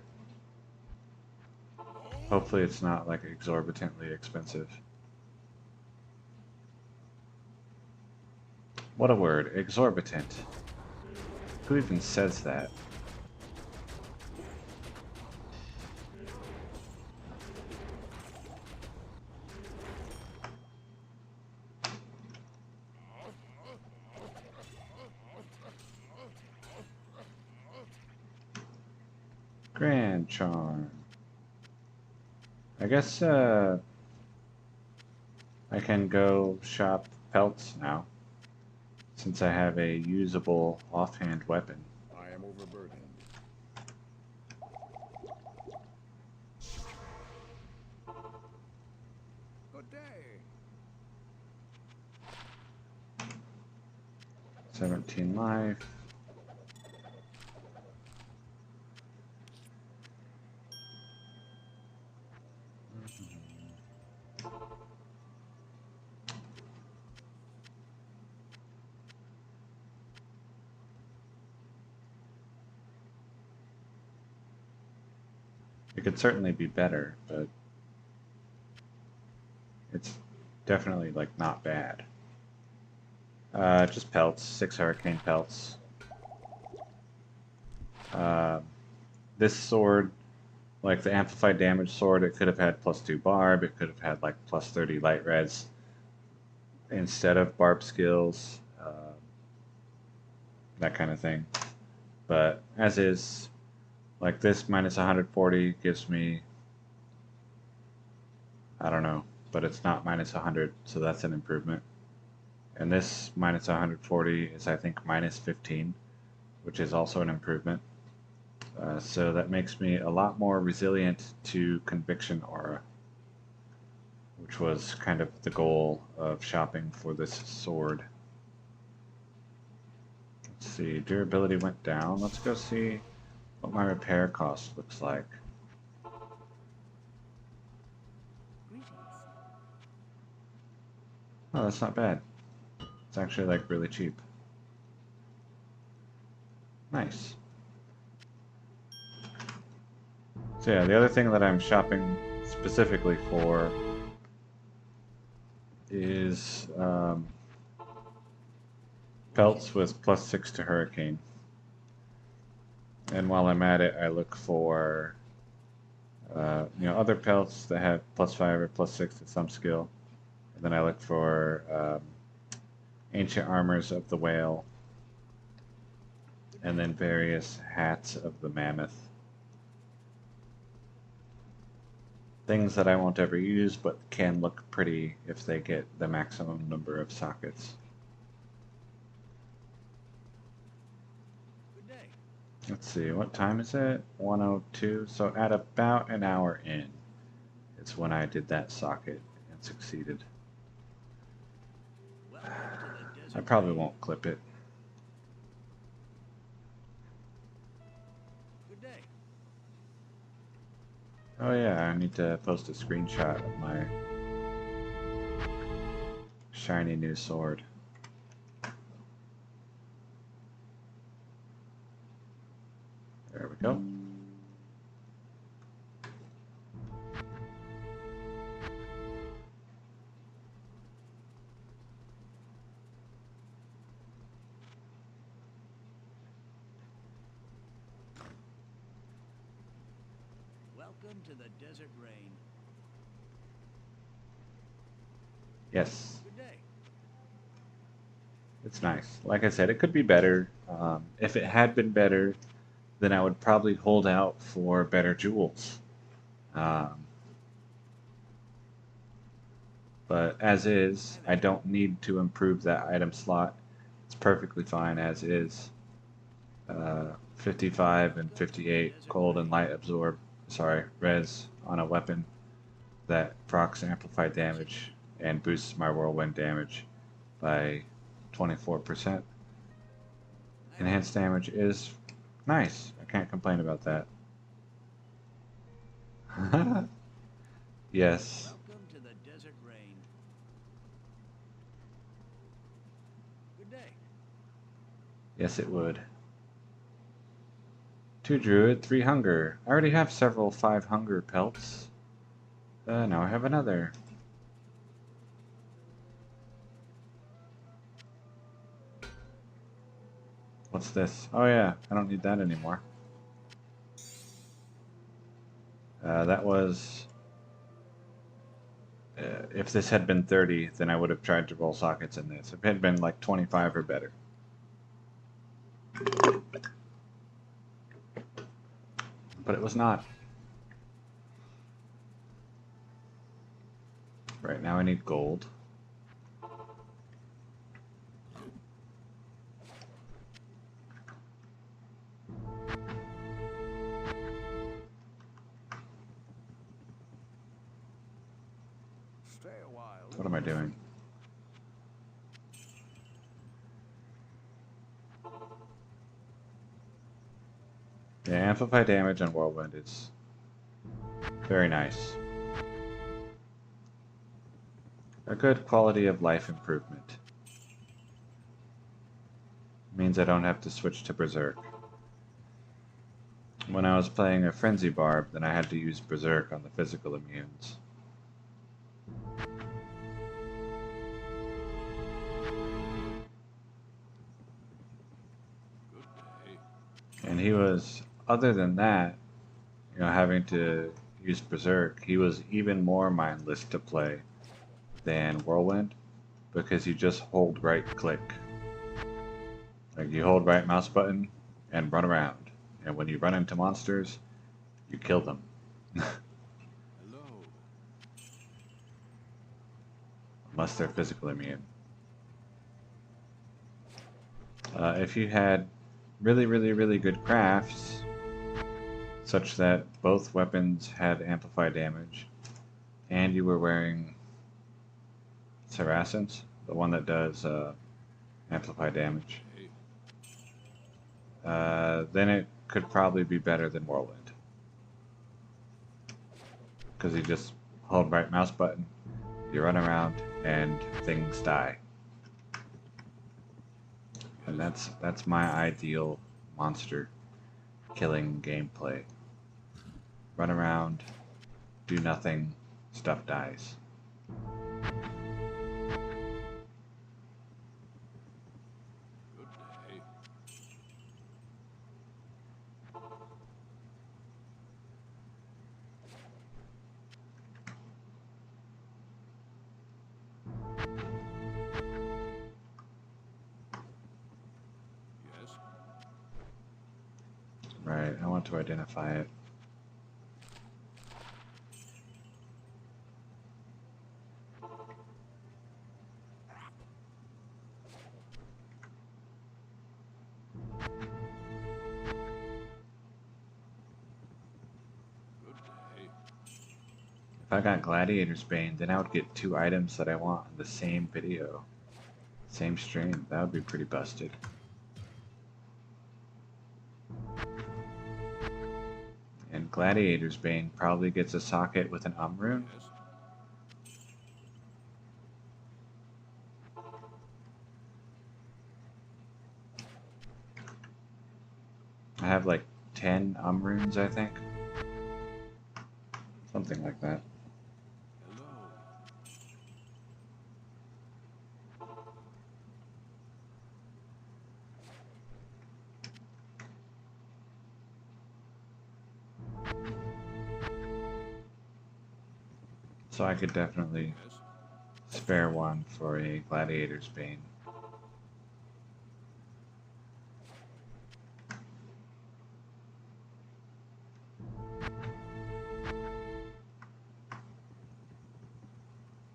Hopefully it's not like exorbitantly expensive. What a word, exorbitant. Who even says that? Grand Charm. I guess I can go shop pelts now, since I have a usable offhand weapon. I am overburdened. Good day. 17 life. It could certainly be better, but it's definitely like not bad. Just pelts, 6 hurricane pelts. This sword, like the amplified damage sword, it could have had +2 barb, it could have had like +30 light res instead of barb skills, that kind of thing. But as is, like this minus 140 gives me, I don't know, but it's not minus 100, so that's an improvement. And this minus 140 is, I think, minus 15, which is also an improvement. So that makes me a lot more resilient to Conviction Aura, which was kind of the goal of shopping for this sword. Let's see, durability went down. Let's go see what my repair cost looks like. Greetings. Oh, that's not bad. It's actually like really cheap. Nice. So yeah, the other thing that I'm shopping specifically for is pelts with +6 to Hurricane. And while I'm at it, I look for other pelts that have +5 or +6 to some skill. And then I look for Ancient Armors of the Whale, and then various hats of the Mammoth. Things that I won't ever use, but can look pretty if they get the maximum number of sockets. Good day. Let's see, what time is it? 1:02, so at about an hour in is when I did that socket and succeeded. Welcome to the desert. I probably won't clip it. Good day. Oh yeah, I need to post a screenshot of my shiny new sword. There we go. Welcome to the desert rain. Yes, Good day. it's nice. Like I said, it could be better. If it had been better, then I would probably hold out for better jewels. But as is, I don't need to improve that item slot. It's perfectly fine as is. 55 and 58 cold and light absorb, res on a weapon that procs amplified damage and boosts my whirlwind damage by 24%. Enhanced damage is nice. I can't complain about that. Yes. Welcome to the desert rain. Good day. Yes, it would. 2 Druid, 3 Hunger. I already have several 5 Hunger pelts. Now I have another. What's this? Oh yeah, I don't need that anymore. That was... if this had been 30, then I would have tried to roll sockets in this. If it had been like 25 or better. But it was not. Right now I need gold. Stay a while. What am I doing? Yeah, amplify damage on Whirlwind is very nice. A good quality of life improvement. Means I don't have to switch to Berserk. When I was playing a Frenzy Barb, then I had to use Berserk on the physical immunes. Good day. And he was, other than that, having to use Berserk, he was even more mindless to play than Whirlwind, because you just hold right click. Like you hold right mouse button and run around. And when you run into monsters, you kill them. Hello. unless they're physical immune. If you had really, really, really good crafts, such that both weapons had amplified damage, and you were wearing Saracens, the one that does amplify damage, then it could probably be better than Whirlwind. Because you just hold right mouse button, you run around, and things die. And that's my ideal monster killing gameplay. Run around, do nothing, stuff dies. Good day. Yes. Right, I want to identify it. Good day. If I got Gladiator's Bane, then I would get 2 items that I want in the same video. Same stream. That would be pretty busted. And Gladiator's Bane probably gets a socket with an rune. Yes. I have like 10 runes, I think. Something like that. Hello. So I could definitely Yes. spare one for a Gladiator's Bane.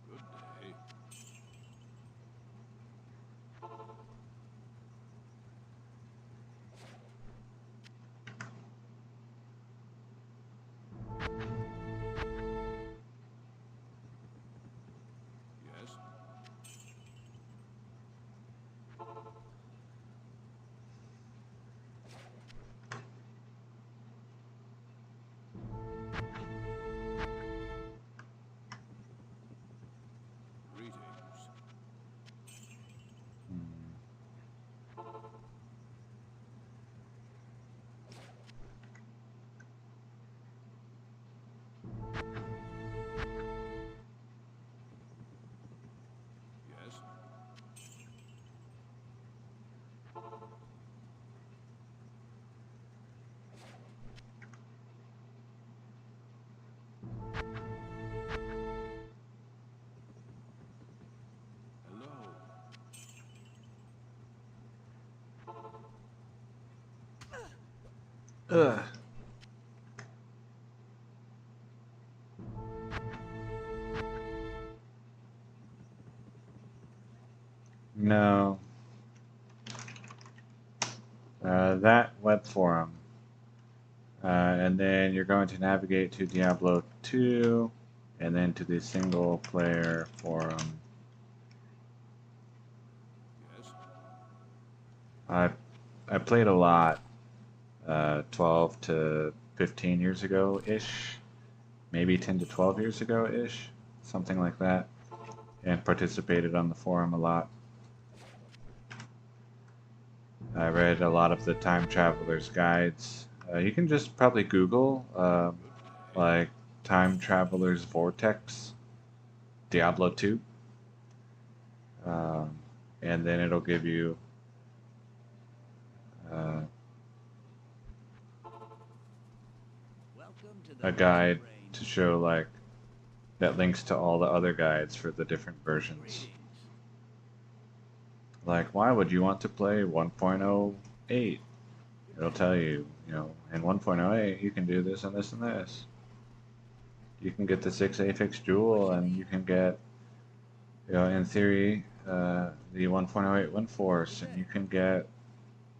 Good day. Yes. Greetings. Yes. Hello. Ugh. No. That web forum. And then you're going to navigate to Diablo 2, and then to the single player forum. Yes. I played a lot 12 to 15 years ago-ish, maybe 10 to 12 years ago-ish, something like that, and participated on the forum a lot. I read a lot of the time travelers guides. You can just probably Google like time travelers vortex Diablo 2, and then it'll give you Welcome to the a Desert guide Rain. to show like that links to all the other guides for the different versions. Greetings. Like, why would you want to play 1.08? It'll tell you, in 1.08 you can do this and this and this. You can get the 6 Aphex Jewel, and you can get in theory, the 1.08 wind force, and you can get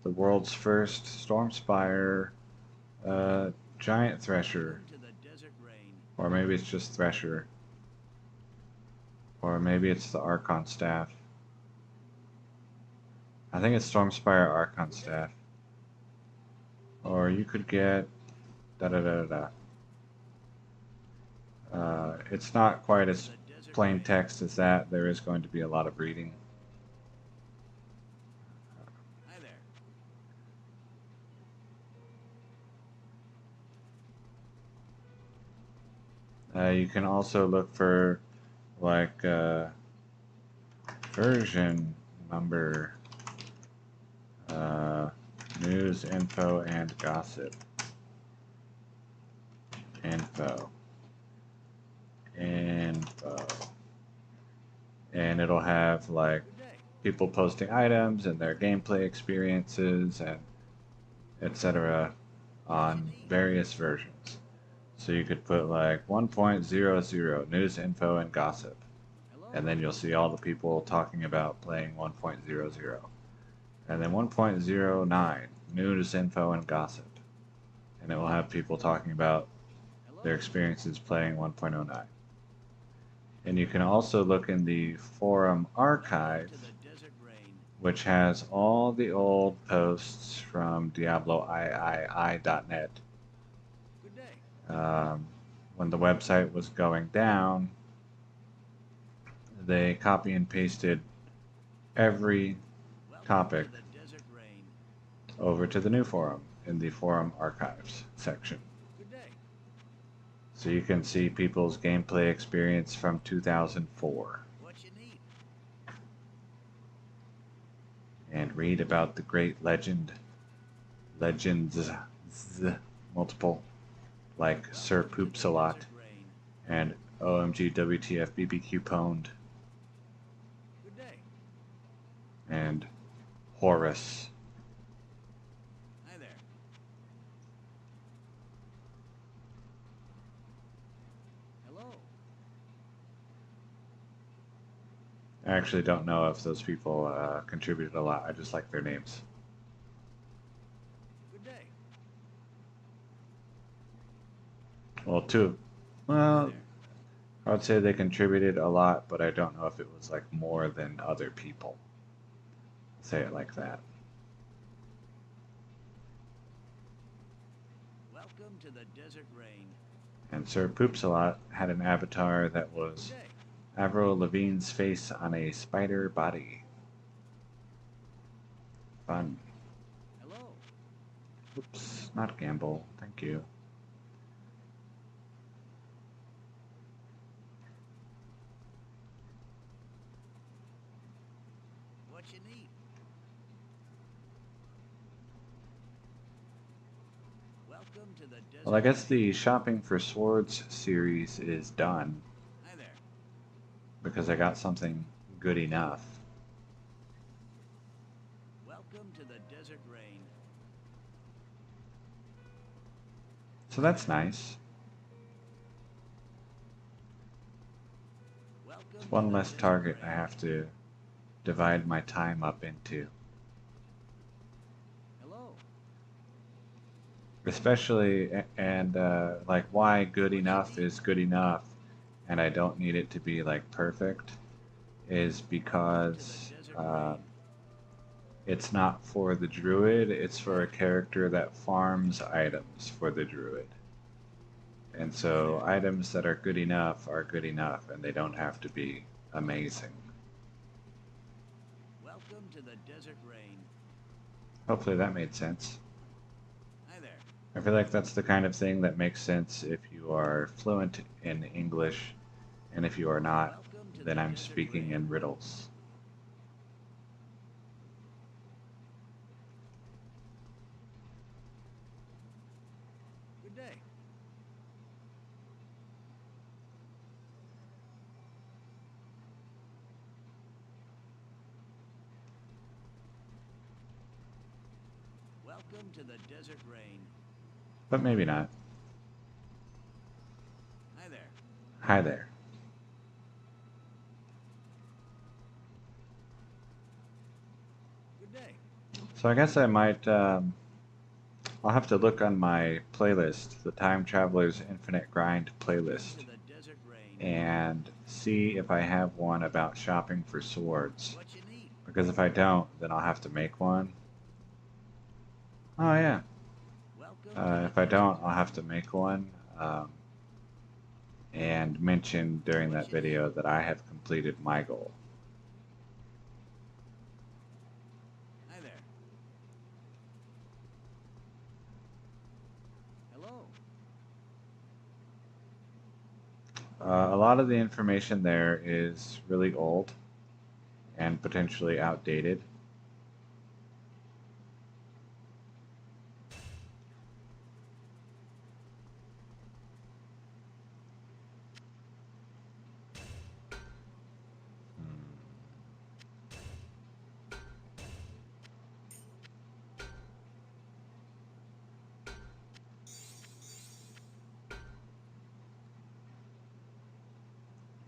the world's first Stormspire giant thresher, Welcome to the desert rain. or maybe it's just thresher, or maybe it's the Archon staff. I think it's Stormspire Archon staff. Or you could get da da da da. It's not quite as plain text as that. There is going to be a lot of reading. Hi there. You can also look for like version number, news, info, and gossip. Info. And it'll have like Good day. people posting items and their gameplay experiences and etc. on various versions. So you could put like 1.00 news, info, and gossip, Hello. and then you'll see all the people talking about playing 1.00. And then 1.09 news, info, and gossip, and it will have people talking about Hello. their experiences playing 1.09. And you can also look in the forum archive, Welcome to the desert rain. which has all the old posts from DiabloIII.net. Good day. When the website was going down, they copy and pasted every Welcome topic to the desert rain. over to the new forum in the forum archives section. Good day. So you can see people's gameplay experience from 2004 What you need? and read about the great legends, multiple, like Sir Poops a lot Desert rain. and OMG WTF BBQ Pwned Good day. and Horus. Hi there. Hello. I actually don't know if those people contributed a lot. I just like their names. Good day. Well, two. Hi Well, there. I would say they contributed a lot, but I don't know if it was like more than other people. Say it like that. Welcome to the desert rain. And Sir Poops a lot had an avatar that Good was day. Avril Lavigne's face on a spider body. Fun. Hello. Oops, not Gamble. Thank you. What you need? Welcome to the desert Well, I guess rain. the Shopping for Swords series is done Hi there. because I got something good enough. Welcome to the desert rain. So that's nice. Welcome It's to one the less desert target I rain. have to divide my time up into. Hello. Especially, and like why good enough is good enough, and I don't need it to be like perfect, is Welcome to because the desert rain. it's not for the druid, it's for a character that farms items for the druid. And so items that are good enough, and they don't have to be amazing. Welcome to the desert rain. Hopefully that made sense. Hi there. I feel like that's the kind of thing that makes sense if you are fluent in English, and if you are not, Welcome to then the I'm desert speaking rain. in riddles. Good day. Welcome to the desert rain. But maybe not. Hi there. Hi there. So I guess I might, I'll have to look on my playlist, the Time Traveler's Infinite Grind playlist, Welcome to the Desert Rain. and see if I have one about shopping for swords. What you need? Because if I don't, then I'll have to make one. Oh yeah. Welcome to the If I Desert don't, I'll have to make one. And mention during that video that I have completed my goal. Hi there. Hello. A lot of the information there is really old and potentially outdated.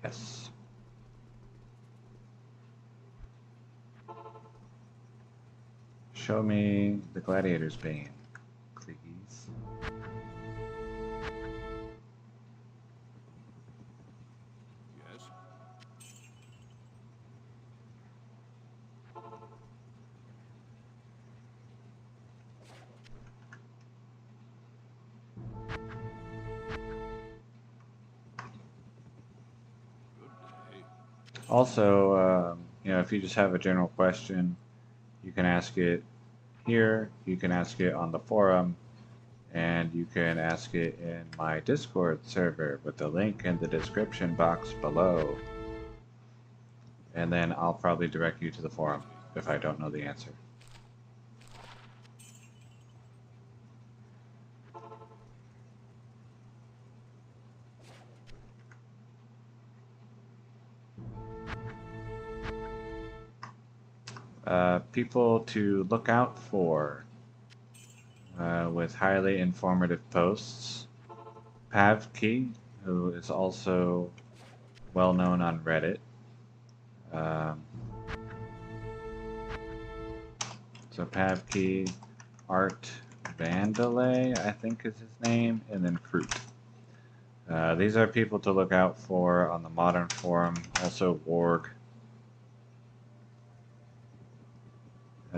Yes. Show me the Gladiator's Bane, please. Yes. Good day. Also, you know, if you just have a general question, you can ask it here, you can ask it on the forum, and you can ask it in my Discord server with the link in the description box below. And then I'll probably direct you to the forum if I don't know the answer. People to look out for with highly informative posts. Pavkey, who is also well known on Reddit. So Pavkey, Art Vandalay, I think is his name, and then Fruit. These are people to look out for on the modern forum. Also Warg.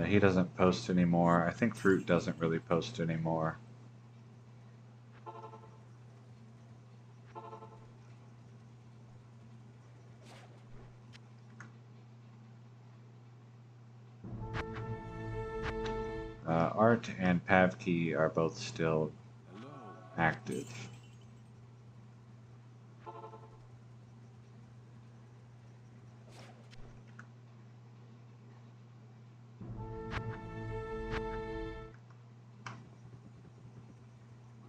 He doesn't post anymore. I think Fruit doesn't really post anymore. Art and Pavkey are both still Hello. active.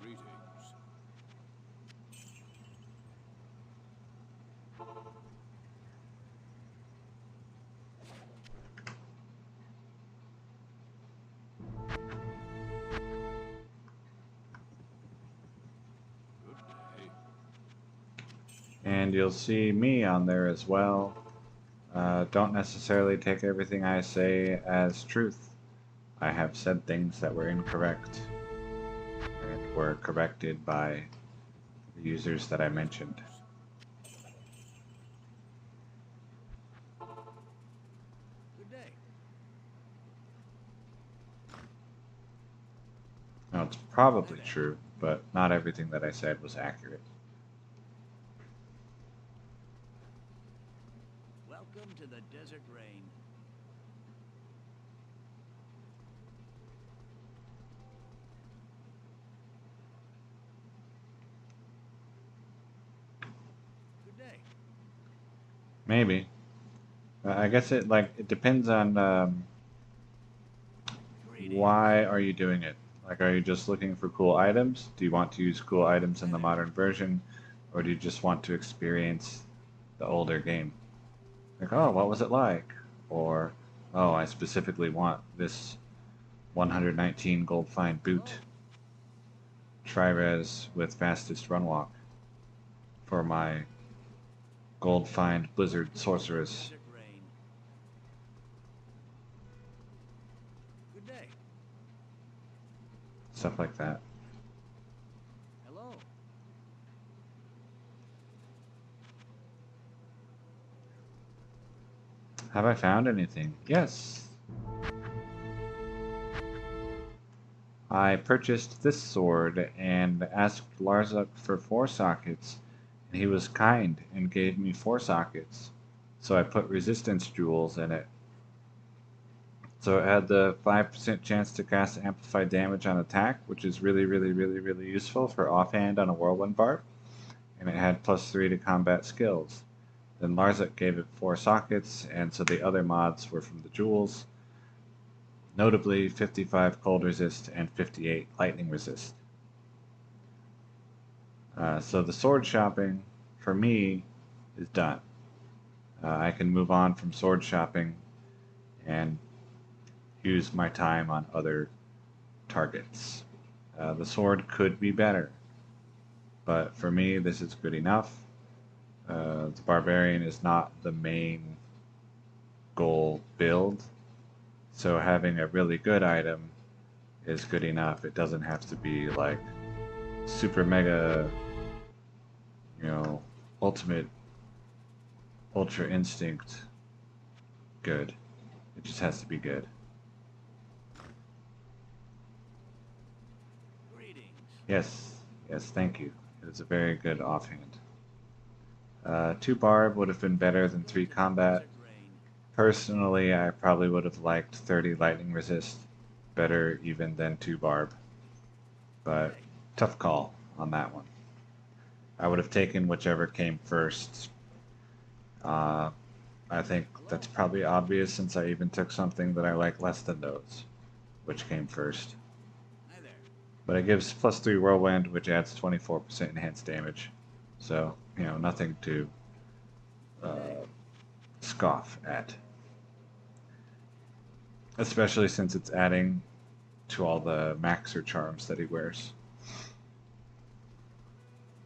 Greetings. Good day. And you'll see me on there as well. Don't necessarily take everything I say as truth. I have said things that were incorrect and were corrected by the users that I mentioned. Good day. Now, it's probably true, but not everything that I said was accurate. Welcome to the Desert Rain. Good day. Maybe. I guess it depends on Greetings. why are you doing it? Like, are you just looking for cool items? Do you want to use cool items in the modern version? Or do you just want to experience the older game? Like, oh, what was it like? Or, oh, I specifically want this 119 gold fine boot. Tri-res with fastest run walk for my gold find blizzard Welcome to the sorceress. Desert Rain. Good day. stuff like that. Hello. Have I found anything? Yes. I purchased this sword and asked Larzuk for 4 sockets, and he was kind and gave me 4 sockets. So I put resistance jewels in it. So it had the 5% chance to cast amplified damage on attack, which is really, really, really, really useful for offhand on a whirlwind barb. And it had +3 to combat skills. Then Larzuk gave it 4 sockets, and so the other mods were from the jewels. Notably 55 cold resist and 58 lightning resist. So the sword shopping for me is done. I can move on from sword shopping and use my time on other targets. The sword could be better, but for me this is good enough. The barbarian is not the main goal build. So having a really good item is good enough. It doesn't have to be like super mega, ultimate, ultra instinct good. It just has to be good. Greetings. Yes, thank you. It was a very good offhand. 2 barb would have been better than 3 combat. Desert Rain. Personally, I probably would have liked 30 lightning resist better even than 2 barb. But tough call on that one. I would have taken whichever came first. I think that's probably obvious since I even took something that I like less than those, which came first. Hi there. But it gives +3 whirlwind, which adds 24% enhanced damage. So, nothing to scoff at. Especially since it's adding to all the maxer charms that he wears.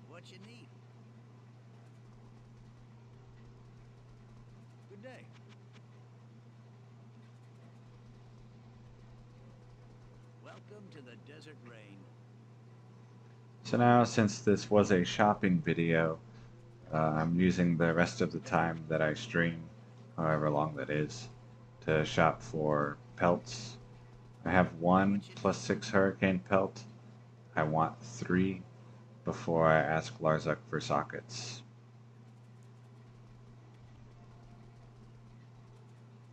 What you need? Good day. Welcome to the Desert Rain. So now, since this was a shopping video, I'm using the rest of the time that I stream, however long that is, to shop for pelts. I have 1 +6 hurricane pelt. I want 3 before I ask Larzuk for sockets.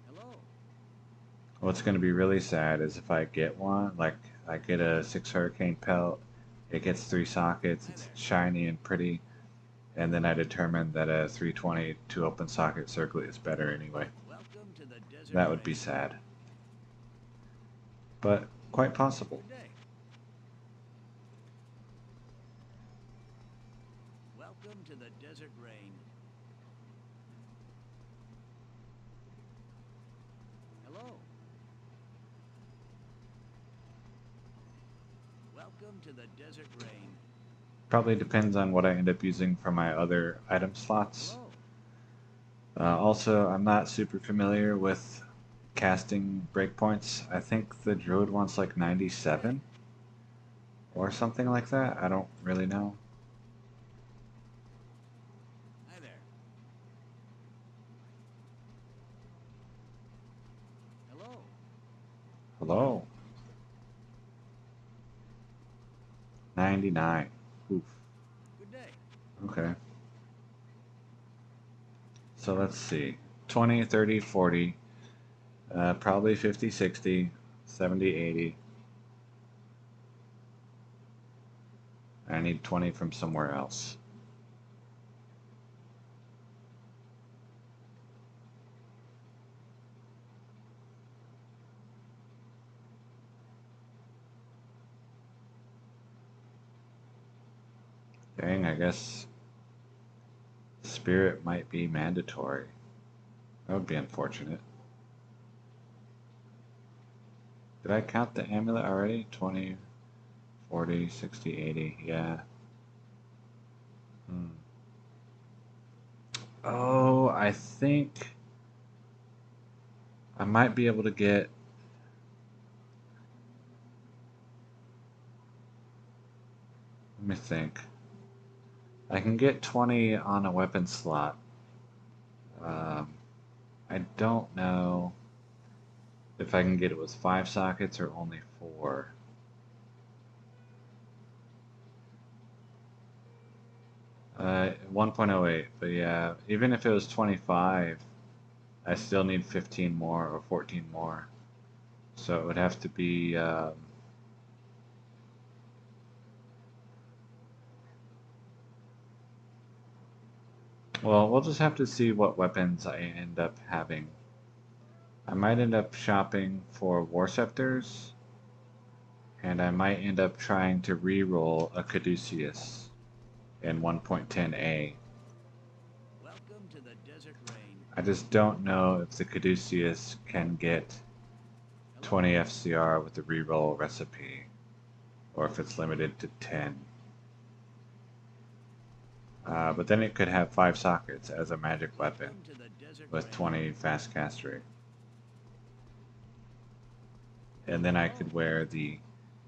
Hello. What's going to be really sad is if I get one, like I get a 6 hurricane pelt, it gets 3 sockets, it's shiny and pretty, and then I determine that a 320 2 open socket circlet is better anyway. Welcome to the Desert That would be Rain. sad. But quite possible. Good day. Welcome to the Desert Rain. Hello. Welcome to the Desert Rain. Probably depends on what I end up using for my other item slots. Hello. Also, I'm not super familiar with casting breakpoints. I think the druid wants like 97 or something like that. I don't really know. Hi there. Hello. Hello. 99. Oof. Good day. Okay. So let's see. 20, 30, 40. Probably 50, 60, 70, 80. I need 20 from somewhere else. Dang, I guess spirit might be mandatory. That would be unfortunate. Did I count the amulet already? 20, 40, 60, 80. Yeah. Oh, I think I might be able to get think. I can get 20 on a weapon slot. I don't know if I can get it with 5 sockets or only 4. 1.08, but yeah, even if it was 25, I still need 15 more or 14 more. So it would have to be, well, we'll just have to see what weapons I end up having. I might end up shopping for War Scepters, and I might end up trying to re-roll a Caduceus in 1.10a. Welcome to the Desert Rain. I just don't know if the Caduceus can get 20 FCR with the re-roll recipe, or if it's limited to 10. But then it could have 5 sockets as a magic weapon Welcome to the Desert with Rain. 20 fast cast rate. And then I could wear the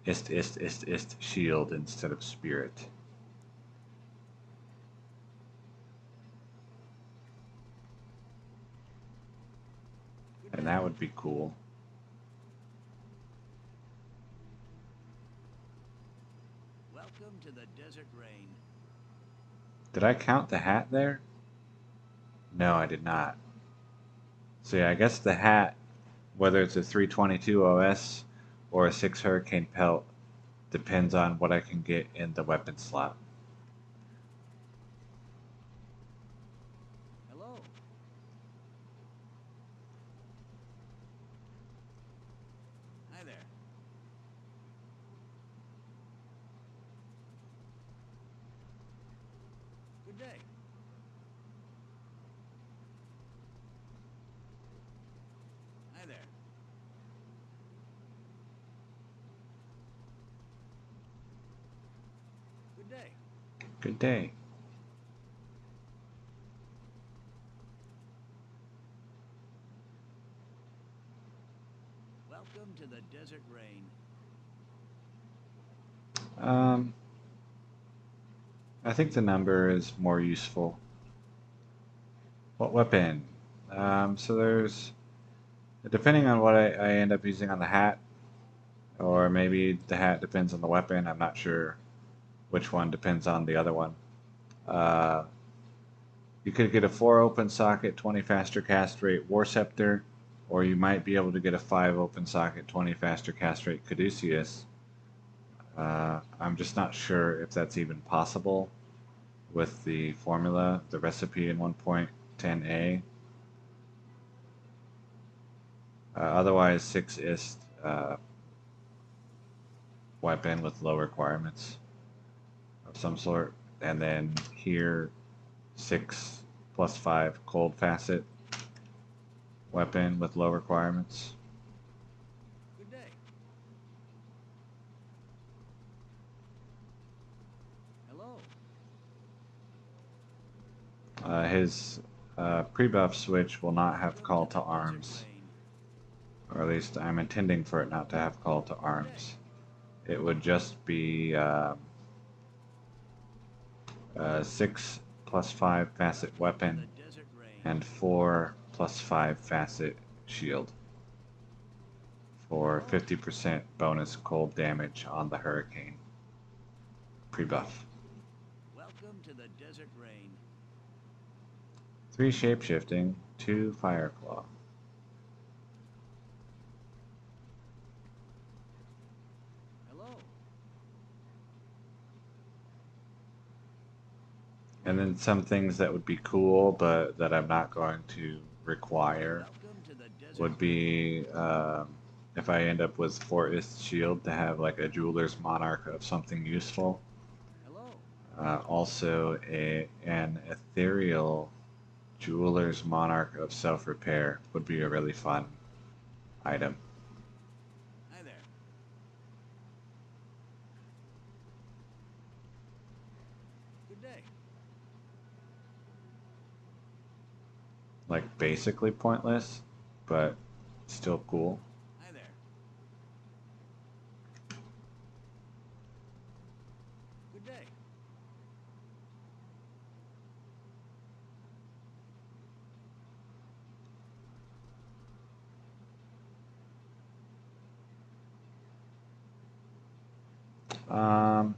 ist shield instead of spirit. Good And day. that would be cool. Welcome to the Desert Rain. Did I count the hat there? No, I did not. So yeah, I guess the hat, whether it's a 322 OS or a 6 Hurricane Pelt, depends on what I can get in the weapon slot. Hello. Hi there. Good day. Hi there. Good day. Good day. Welcome to the Desert Rain. I think the number is more useful. What weapon? So there's, depending on what I end up using on the hat, or maybe the hat depends on the weapon, I'm not sure which one depends on the other one. You could get a 4 open socket, 20 faster cast rate War Scepter, or you might be able to get a 5 open socket, 20 faster cast rate Caduceus. I'm just not sure if that's even possible with the formula, the recipe in 1.10a. Otherwise, 6 ist weapon with low requirements of some sort, and then here 6 plus 5 cold facet weapon with low requirements. Good day. Hello. His pre-buff switch will not have Welcome call to to the Desert arms, Rain. or at least I'm intending for it not to have call to arms. It would just be 6 plus 5 facet weapon The Desert Rain. and 4 plus 5 facet shield for 50% bonus cold damage on the Hurricane pre-buff. Welcome to the Desert Rain. 3 shapeshifting, 2 Fireclaw. Hello. And then some things that would be cool, but that I'm not going to require, Welcome to the Desert would be if I end up with 4 ist shield to have like a Jeweler's Monarch of something useful. Hello. Also an ethereal Jeweler's Monarch of self-repair would be a really fun item. Hi there. Good day. Like basically pointless, but still cool. Hi there. Good day. Um,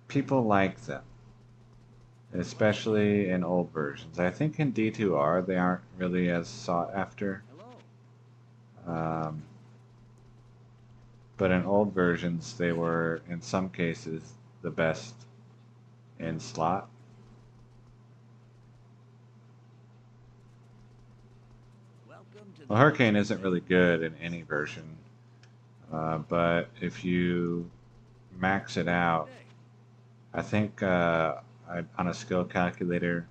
People like them, especially in old versions. I think in D2R they aren't really as sought after. Hello. But in old versions, they were, in some cases, the best in slot. Welcome to the Well, Hurricane desert isn't rain. really good in any version, but if you max it Good out, day. I think on a skill calculator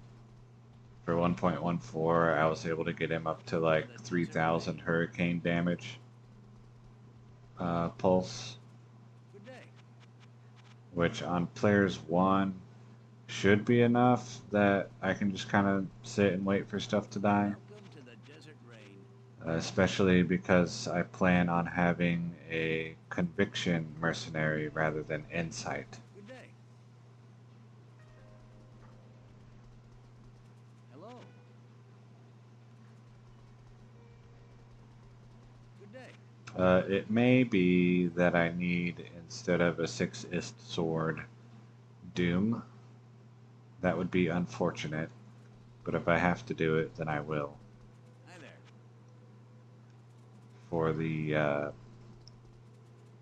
for 1.14, I was able to get him up to Welcome to like the desert 3,000 rain. hurricane damage pulse, Good day. which on players 1 should be enough that I can just kind of sit and wait for stuff to die. Welcome to the desert rain. Especially because I plan on having a conviction mercenary rather than insight. Good day. Hello. Good day. It may be that I need, instead of a 6-ist sword, Doom. That would be unfortunate, but if I have to do it, then I will. Hi there. For the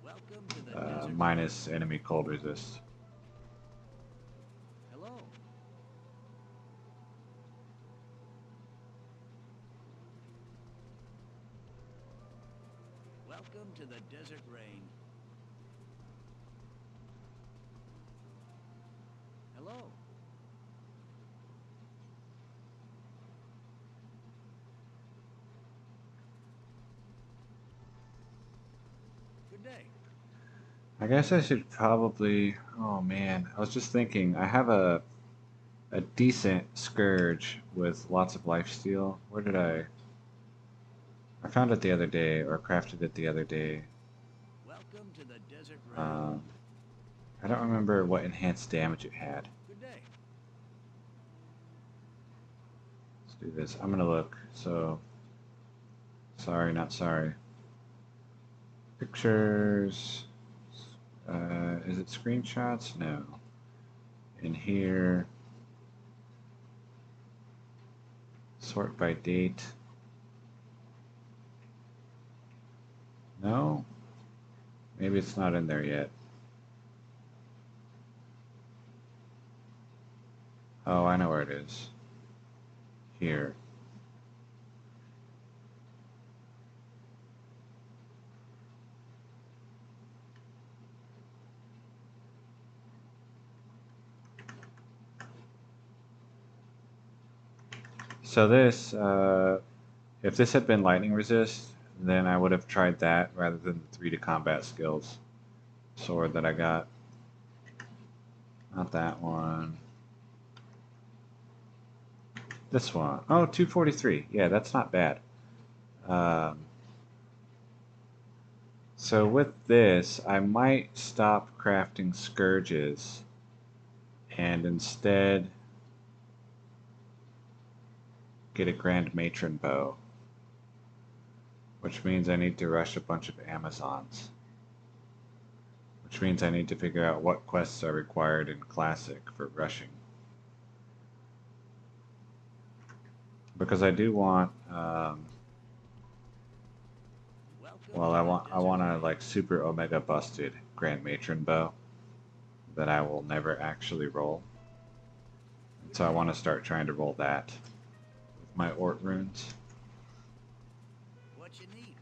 Welcome to the desert minus enemy cold resist. rain. Hello. Welcome to the desert rain. Hello. Good day. I guess I should probably. Oh man, I was just thinking. I have a decent scourge with lots of lifesteal. Where did I? I found it the other day, or crafted it the other day. Welcome to the desert rain. Um, I don't remember what enhanced damage it had. Good day. Let's do this. I'm gonna look. So, sorry, not sorry. Pictures. Is it screenshots? No. In here, sort by date. No? Maybe it's not in there yet. Oh, I know where it is. Here. So this, if this had been lightning resist, then I would have tried that rather than the 3 to combat skills sword that I got. Not that one. This one. Oh, 243. Yeah, that's not bad. So with this, I might stop crafting scourges and instead get a Grand Matron bow, which means I need to rush a bunch of Amazons, which means I need to figure out what quests are required in Classic for rushing. Because I do want, well, I want a like super Omega busted Grand Matron bow that I will never actually roll. And so I want to start trying to roll that with my Ort runes. What you need?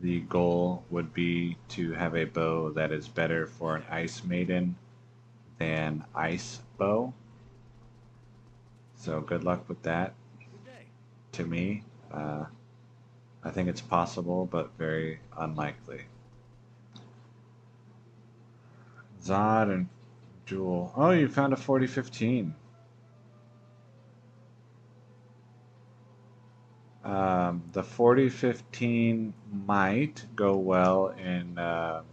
The goal would be to have a bow that is better for an Ice Maiden than Ice Bow. So good luck with that. Good day. To me, I think it's possible, but very unlikely. Zod and Jewel. Oh, you found a 4015. The 4015 might go well in 1.07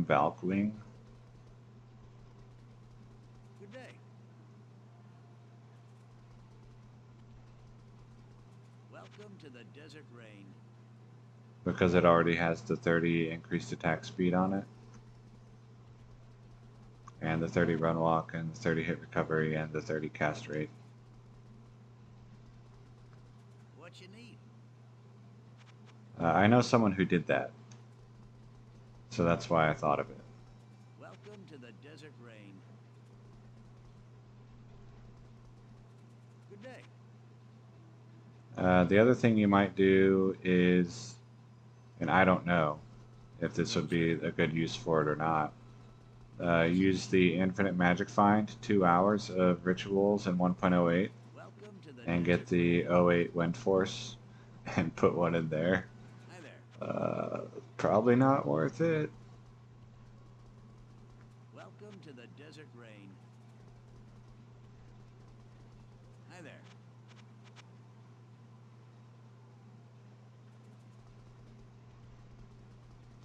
Valkwing. Good day. Welcome to the desert rain. Because it already has the 30 increased attack speed on it. and the 30 run walk, and the 30 hit recovery, and the 30 cast rate. What you need? I know someone who did that, so that's why I thought of it. Welcome to the Desert Rain. Good day. The other thing you might do is, and I don't know if this would be a good use for it or not, use the Infinite Magic Find, 2 hours of rituals in 1.08, Welcome to the and get Desert the Rain. 08 Wind Force and put one in there. Hi there. Probably not worth it. Welcome to the Desert Rain. Hi there.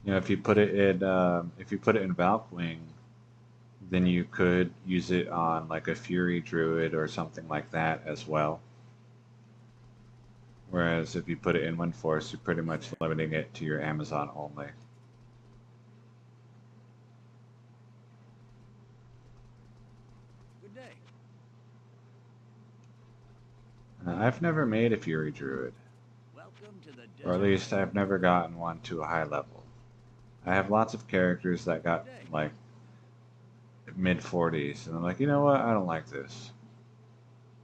You know, if you put it in Valkwing, then you could use it on like a Fury Druid or something like that as well. Whereas if you put it in Wind Force, you're pretty much limiting it to your Amazon only. Good day. I've never made a Fury Druid, Welcome to the Desert or at least Rain. I've never gotten one to a high level. I have lots of characters that got like mid 40s, and I'm like, you know what? I don't like this.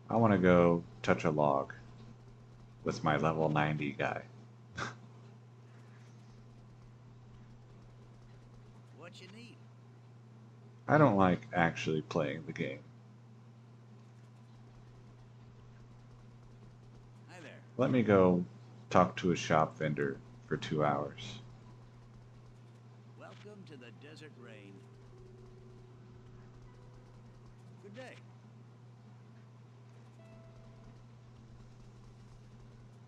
I want to go touch a log with my level 90 guy. What you need? I don't like actually playing the game. Hi there. Let me go talk to a shop vendor for 2 hours. Welcome to the Desert Rain. Good day.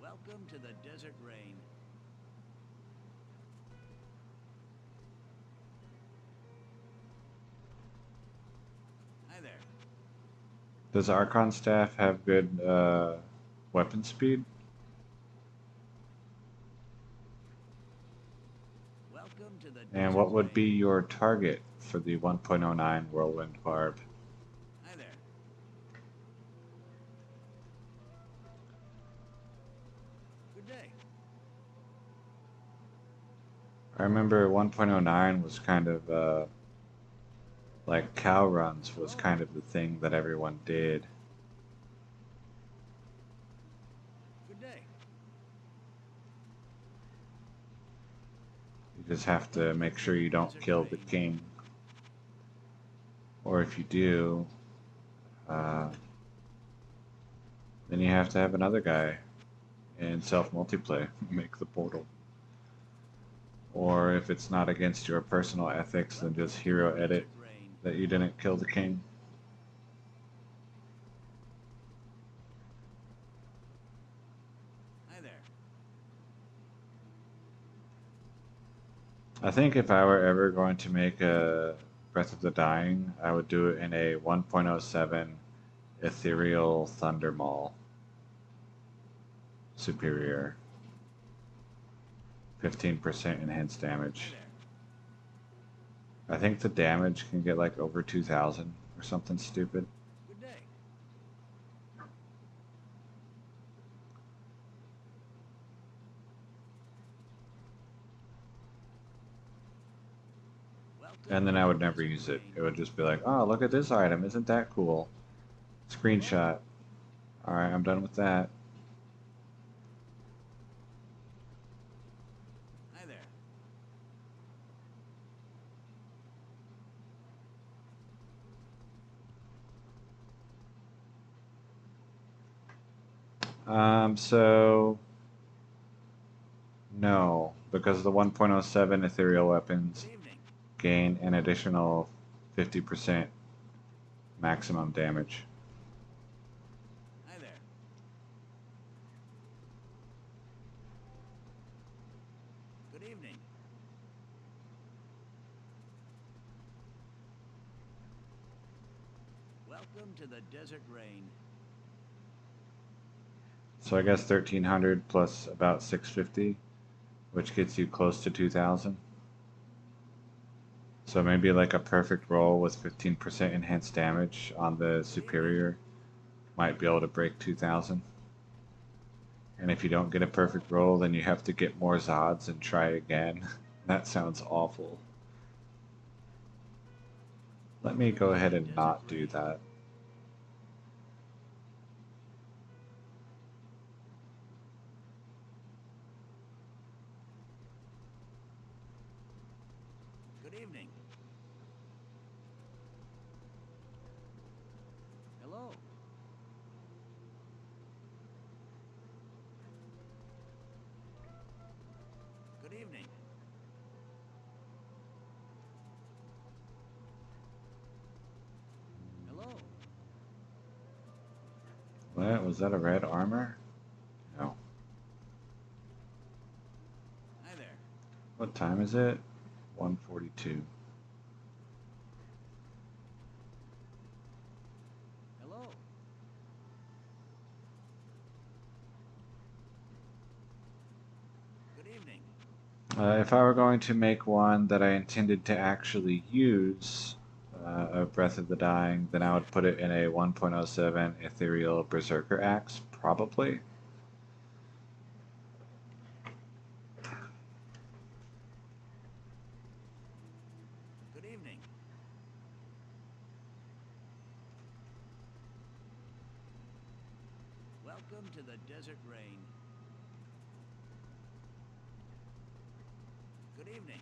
Welcome to the Desert Rain. Hi there. Does Archon Staff have good weapon speed? Welcome to the And Desert what would be Rain. your target for the 1.09 Whirlwind Barb? Hi there. Good day. I remember 1.09 was kind of like cow runs was kind of the thing that everyone did. Good day. You just have to make sure you don't kill the king. Or if you do, then you have to have another guy in self-multiplay make the portal. Or if it's not against your personal ethics, then just hero edit that you didn't kill the king. Hi there. I think if I were ever going to make a Breath of the Dying, I would do it in a 1.07 Ethereal Thunder Maul Superior. 15% enhanced damage. Hi there. I think the damage can get like over 2,000 or something stupid. Good day. Welcome And then to I the would never Desert use it. Rain. It would just be like, oh, look at this item. Isn't that cool? Screenshot. Alright, I'm done with that. Hi there. So no, because the 1.07 ethereal weapons Good evening. gain an additional 50% maximum damage. Hi there. Good evening. Welcome to the Desert Rain. So I guess 1,300 plus about 650, which gets you close to 2,000. So maybe like a perfect roll with 15% enhanced damage on the superior might be able to break 2000. And if you don't get a perfect roll, then you have to get more Zods and try again. That sounds awful. Let me go ahead and not do that. Good evening. Hello. Good evening. Hello. What? Was that a red armor? No. Hi there. What time is it? 1:42. Hello. Good evening. If I were going to make one that I intended to actually use a Breath of the Dying, then I would put it in a 1.07 Ethereal Berserker Axe, probably. Good evening. Welcome to the Desert Rain. Good evening.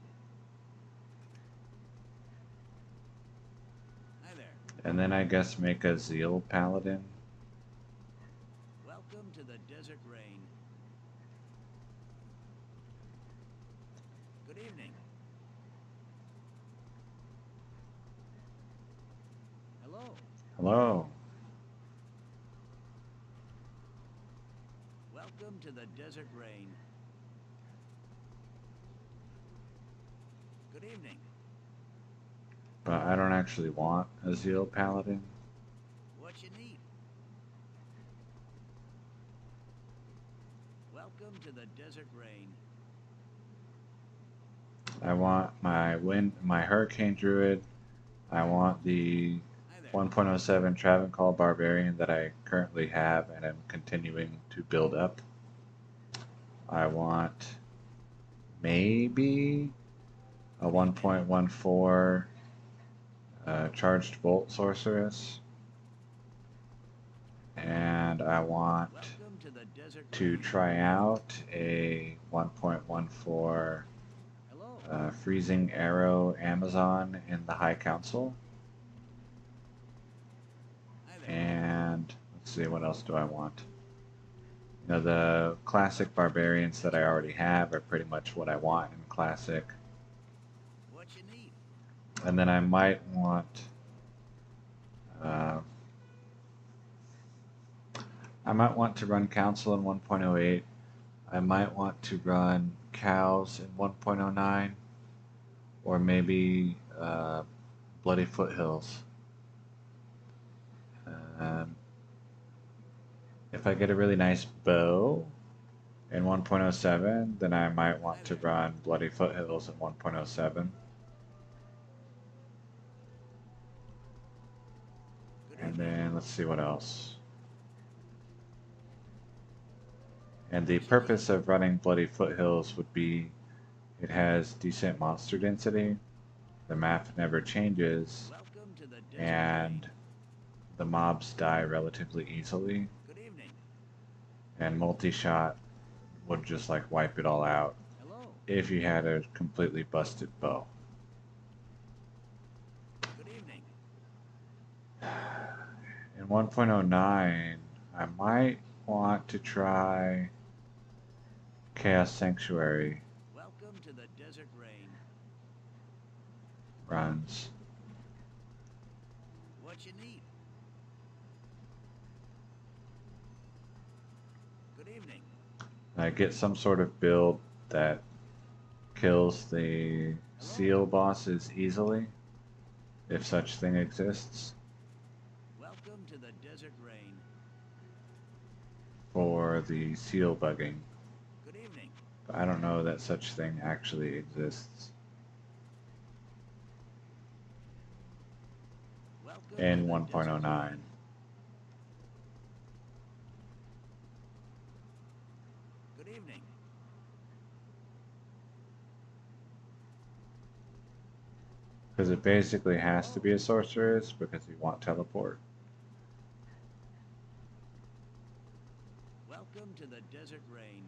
Hi there. And then I guess make a Zeal Paladin. Welcome to the Desert Rain. Good evening. Hello. Hello. Welcome to the Desert Rain. Good evening. But I don't actually want a Zeal Paladin. What you need? Welcome to the Desert Rain. I want my Hurricane Druid. I want the Hi there. 1.07 Travancore Barbarian that I currently have and am continuing to build up. I want maybe a 1.14 Charged Bolt Sorceress. And I want Welcome to the Desert to Rain. try out a 1.14 Hello. Freezing Arrow Amazon in the High Council. Hi there. And let's see, what else do I want? You know, the classic barbarians that I already have are pretty much what I want in classic. What you need? And then I might want uh, to run Council in 1.08. I might want to run Cows in 1.09, or maybe Bloody Foothills. If I get a really nice bow in 1.07, then I might want to run Bloody Foothills in 1.07. Good And evening. then let's see what else. And the purpose of running Bloody Foothills would be it has decent monster density, the map never changes, Welcome to the Desert and Rain. the mobs die relatively easily, Good evening. and multi-shot would just like wipe it all out Hello. if you had a completely busted bow. Good evening. In 1.09, I might want to try Chaos Sanctuary Welcome to the Desert Rain. runs. What you need? Good evening. I get some sort of build that kills the seal bosses easily, if such thing exists, Welcome to the Desert Rain. for the seal bugging. Good evening. But I don't know that such thing actually exists. in to the 1.09. Good evening. Because it basically has to be a sorceress because you want teleport. Welcome to the Desert Rain.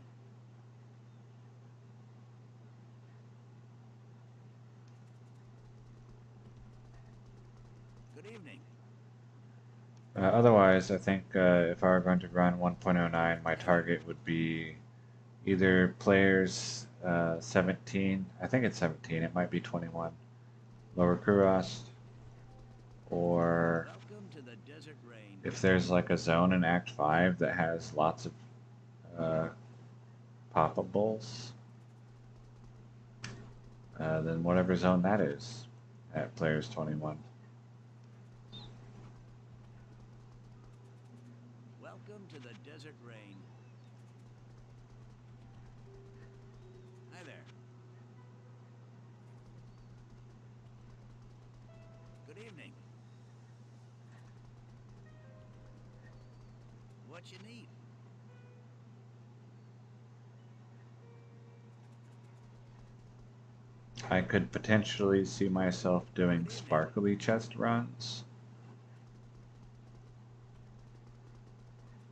Good evening. Otherwise, I think if I were going to run 1.09, my target would be either players 17, I think it's 17, it might be 21, lower Kurast, or Welcome to the Desert Rain. if there's like a zone in Act 5 that has lots of poppables, then whatever zone that is at players 21. Welcome to the Desert Rain. Hi there. Good evening. What you need? I could potentially see myself doing sparkly chest runs,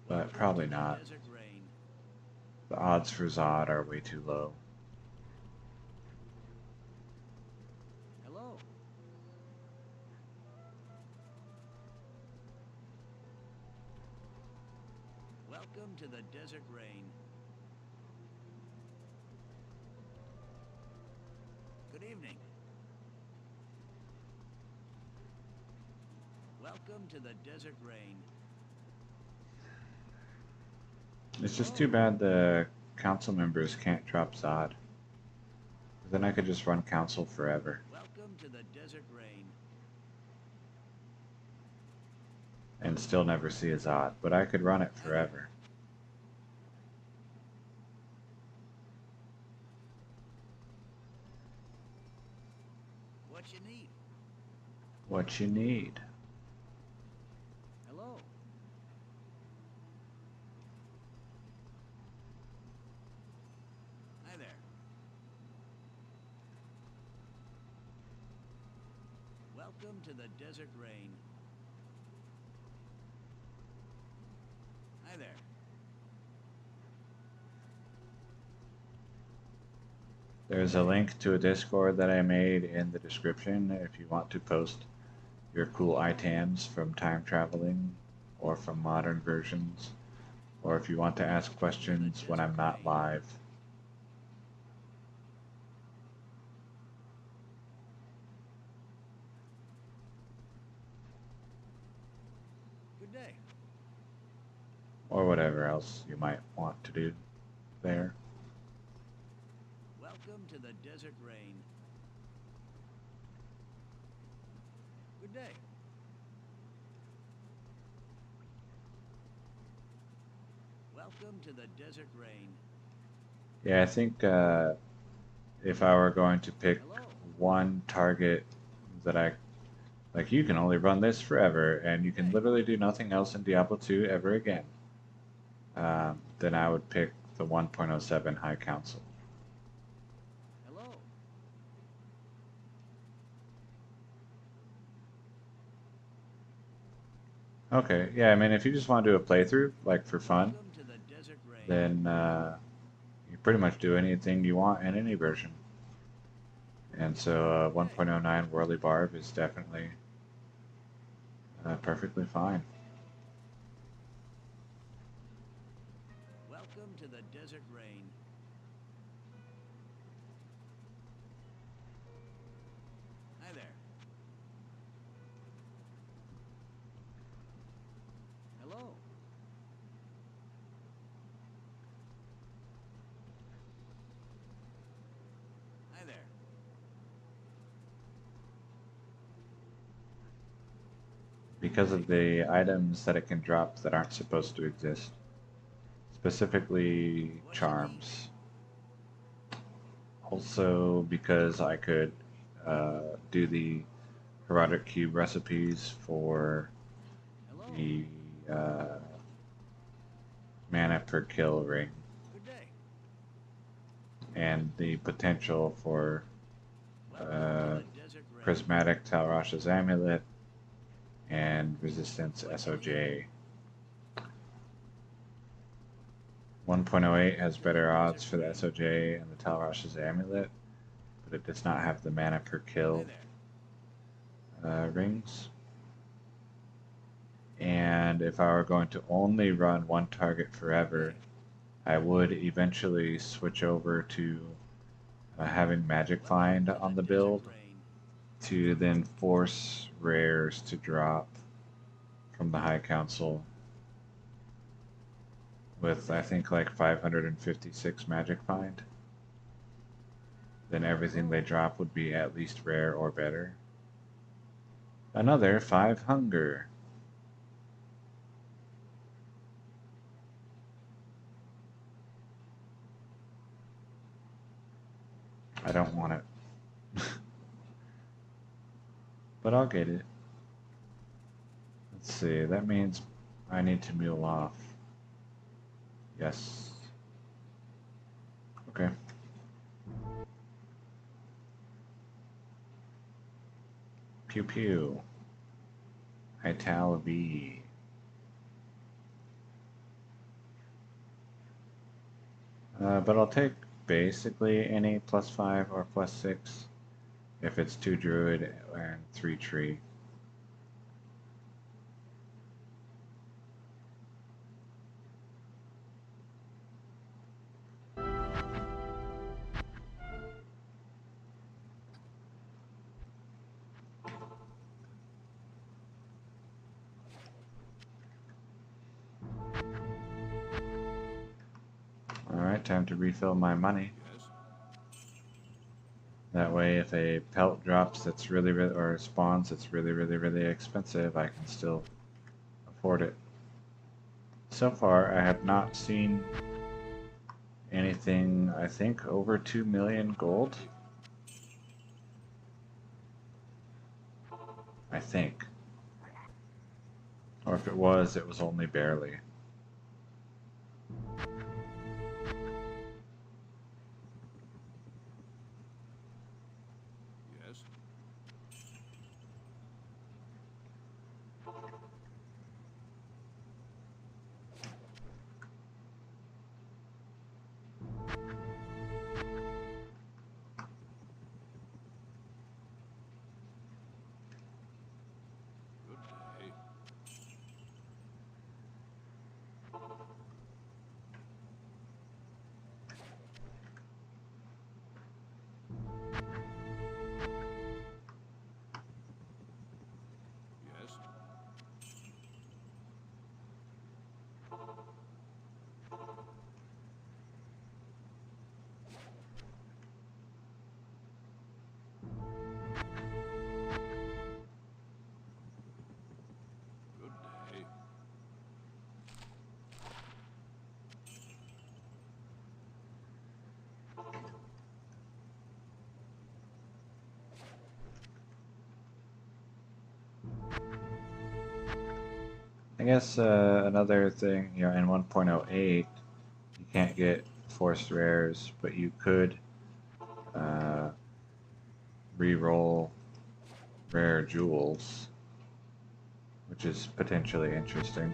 but probably To the not. Desert Rain. The odds for Zod are way too low. Hello. Welcome to the Desert Rain. Good evening. Welcome to the Desert Rain. It's just too bad the council members can't drop Zod. Then I could just run council forever Welcome to the Desert Rain. and still never see a Zod, but I could run it forever. What you need? What you need? Hello. Hi there. Welcome to the Desert Rain. Hi there. There's a link to a Discord that I made in the description if you want to post your cool items from time traveling or from modern versions, or if you want to ask questions when I'm not live. Good day. Or whatever else you might want to do there. Welcome to the Desert Rain. Good day. Welcome to the Desert Rain. Yeah, I think if I were going to pick Hello. one target that like, you can only run this forever and you can literally do nothing else in Diablo 2 ever again, then I would pick the 1.07 High Council. Hello. Okay, yeah, I mean, if you just want to do a playthrough, like for fun, Welcome to the Desert Rain. then you pretty much do anything you want in any version. And so 1.09 Whirly Barb is definitely perfectly fine. Welcome to the Desert Rain. Hi there. Hello. Hi there. Because of the items that it can drop that aren't supposed to exist. Specifically, charms. Also, because I could do the Herodic Cube recipes for Hello. the mana per kill ring Good day. and the potential for Welcome to the Desert Rain. Prismatic Talrash's Amulet and Resistance SOJ. 1.08 has better odds for the SOJ and the Talrash's Amulet, but it does not have the mana per Hey kill there. rings. And if I were going to only run one target forever, I would eventually switch over to having Magic Find on the build to then force rares to drop from the High Council with I think like 556 Magic Find. Then everything they drop would be at least rare or better. Another 5 hunger. I don't want it. But I'll get it. Let's see, that means I need to mule off. Yes. Okay. Pew pew. Ital V. But I'll take basically any +5 or +6 if it's 2 druid and 3 tree. Alright, time to refill my money. Yes. That way if a pelt drops that's really, or spawns that's really expensive, I can still afford it. So far, I have not seen anything, I think, over 2 million gold. I think. Or if it was only barely. Yes. Good day. Yes. Good day. I guess another thing, you know, in 1.08, you can't get forced rares, but you could re-roll rare jewels, which is potentially interesting.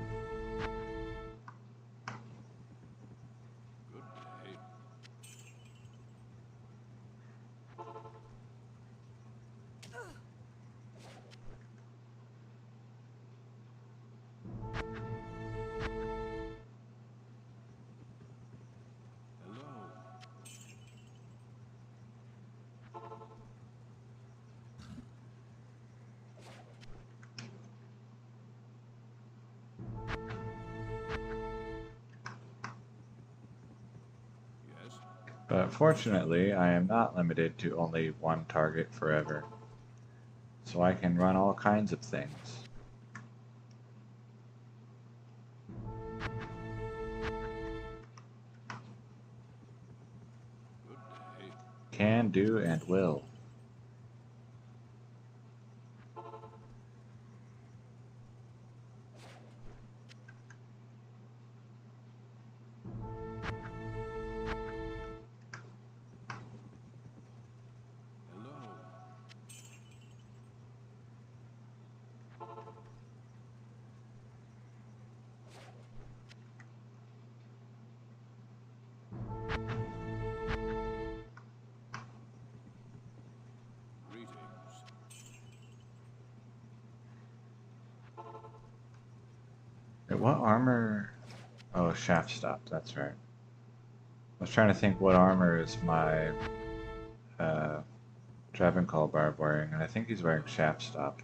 Good day. Hello. Yes. But fortunately, I am not limited to only one target forever, so I can run all kinds of things. Good day. Can do and will. what armor? Oh, shaft stop. That's right. I was trying to think what armor is my Travancore Barb wearing, and I think he's wearing shaft stop.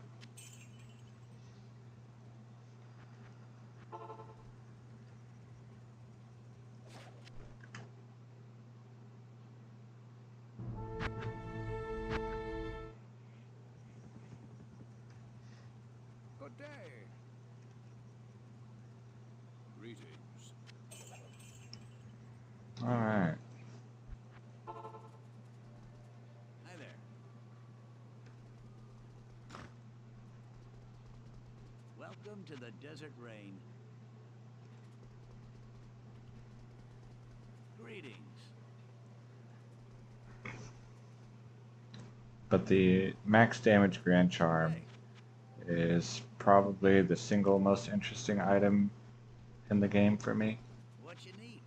Good day. Greetings. All right. Hi there. Welcome to the Desert Rain. Greetings. But the max damage Grand Charm Hey, is probably the single most interesting item in the game for me. what you need?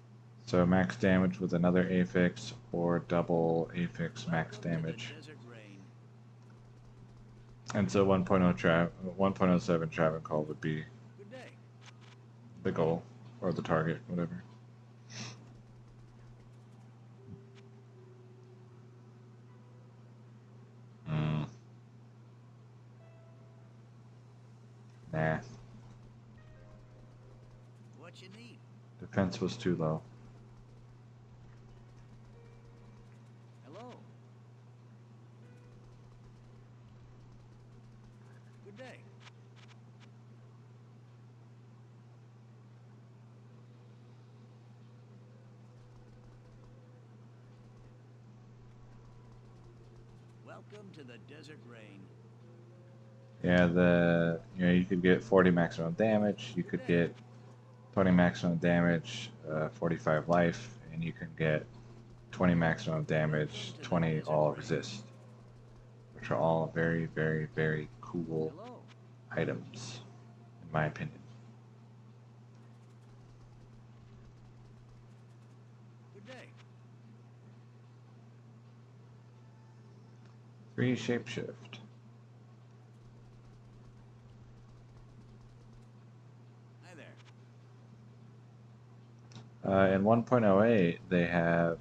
So max damage with another affix or double affix max Welcome to the damage. Desert Rain. And so 1.07 Travancore would be Good day. the goal or the target, whatever. Hmm. Nah, What you need? defense was too low. Hello. Good day. Welcome to the Desert Rain. Yeah, you could get 40 maximum damage, you could get 20 maximum damage, 45 life, and you can get 20 maximum damage, 20 all resist, which are all very, very, very cool Hello. items, in my opinion. Good day. 3 shapeshift. Hi there. In 1.08, they have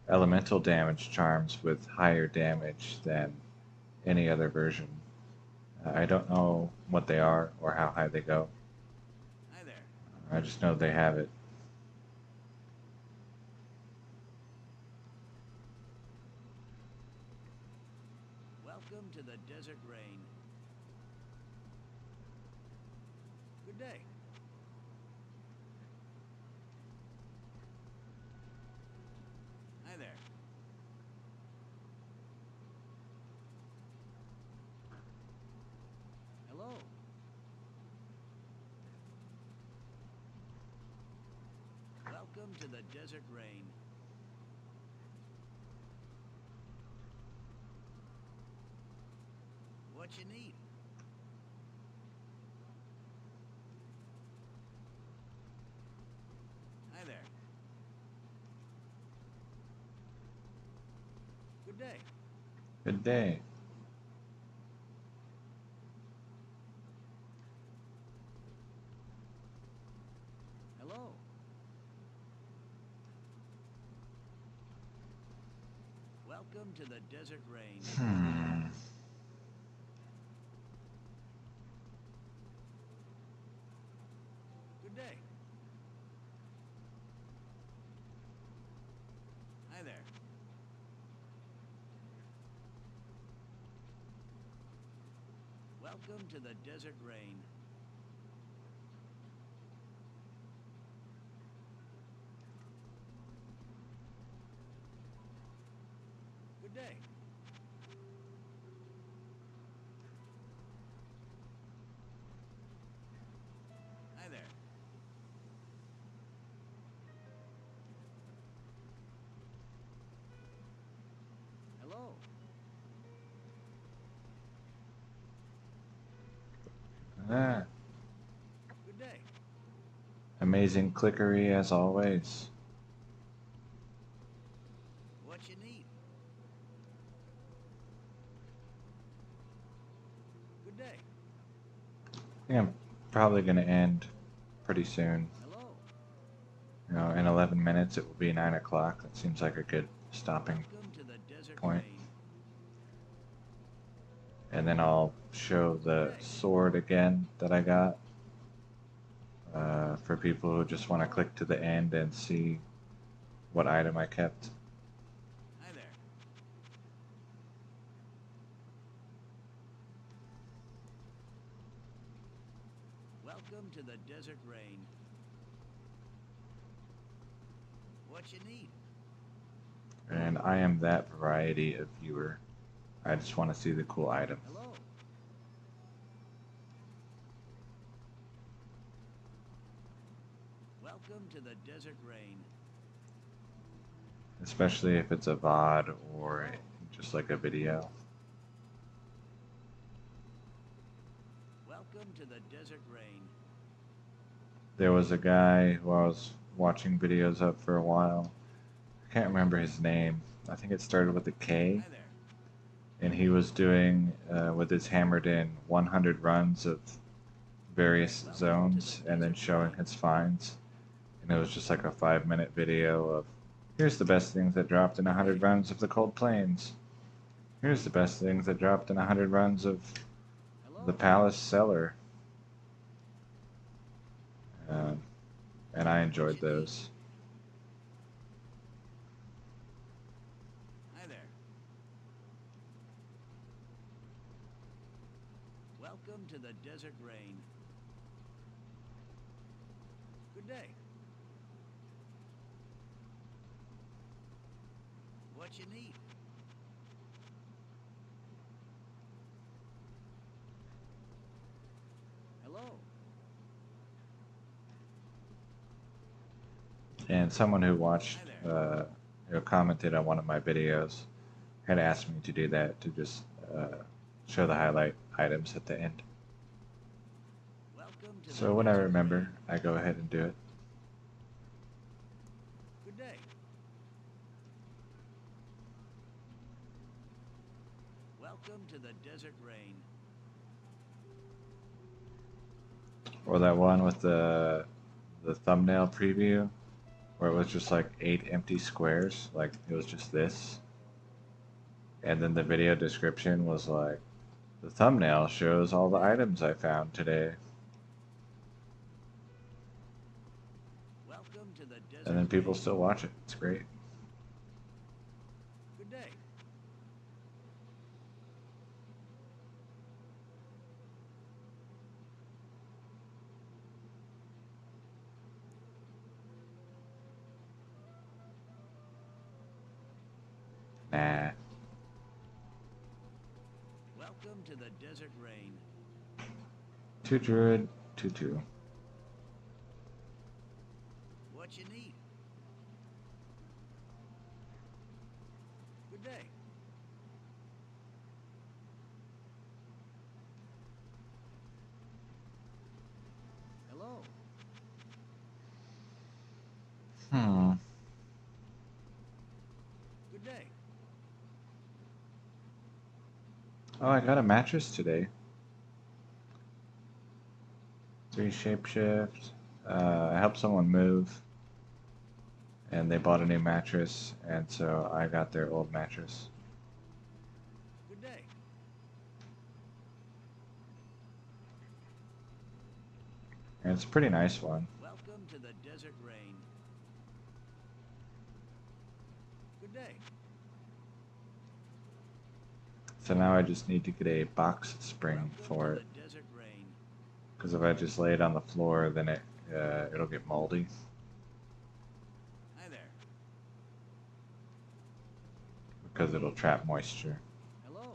elemental damage charms with higher damage than any other version. I don't know what they are or how high they go. Hi there. I just know they have it. Welcome to the Desert Rain. Good day. Hi there. Hello. Welcome to the Desert Rain. What you need? Hi there. Good day. Good day. Hello. Welcome to the Desert Rain. Good day. Hi there. Welcome to the Desert Rain. Good day. Hi there. Hello. Ah, Good day. amazing clickery as always. What you need? Good day. I think I'm probably going to end pretty soon. Hello. You know, in 11 minutes it will be 9 o'clock. That seems like a good stopping Welcome to the desert point. rain. And then I'll show the sword again that I got for people who just want to click to the end and see what item I kept. Hi there. Welcome to the desert rain. What you need? And I am that variety of viewer. I just want to see the cool item. Hello. Welcome to the desert rain. Especially if it's a VOD or just like a video. Welcome to the desert rain. There was a guy who I was watching videos of for a while. I can't remember his name. I think it started with a K. Hi there. And he was doing, with his hammered in, 100 runs of various zones and then showing his finds. And it was just like a 5-minute video of, here's the best things that dropped in 100 runs of the Cold Plains. Here's the best things that dropped in 100 runs of Hello. the Palace Cellar. And I enjoyed those. Hi there. Welcome to the desert rain. Good day. What you need? Hello. And someone who watched, who commented on one of my videos had asked me to do that, to just show the highlight items at the end. Welcome to So the when I desert remember, rain. I go ahead and do it. Good day. Welcome to the desert rain. Or that one with the thumbnail preview, where it was just like 8 empty squares, like it was just this. And then the video description was like, the thumbnail shows all the items I found today. Welcome to the desert And then people rain. still watch it. It's great. Good day. Nah. Welcome to the desert rain. 2 druid, 2/2. What you need? Good day. Hello. Hmm. Good day. Oh, I got a mattress today. 3 shapeshift. I helped someone move, and they bought a new mattress, and so I got their old mattress. Good day. And it's a pretty nice one. Welcome to the desert rain. Good day. So now I just need to get a box spring Welcome for to it, the desert rain. because if I just lay it on the floor, then it'll get moldy. Hi there. Because it'll trap moisture. Hello.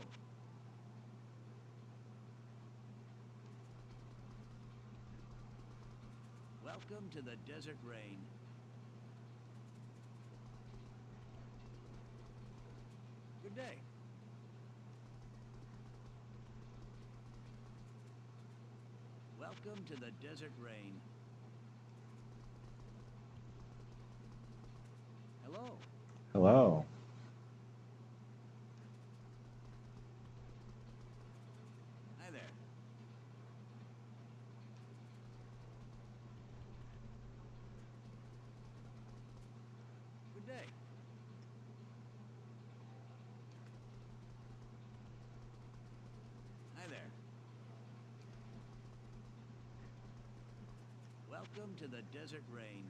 Welcome to the desert rain. Good day. Welcome to the desert rain. Hello. Hello. Hi there. Welcome to the Desert Rain.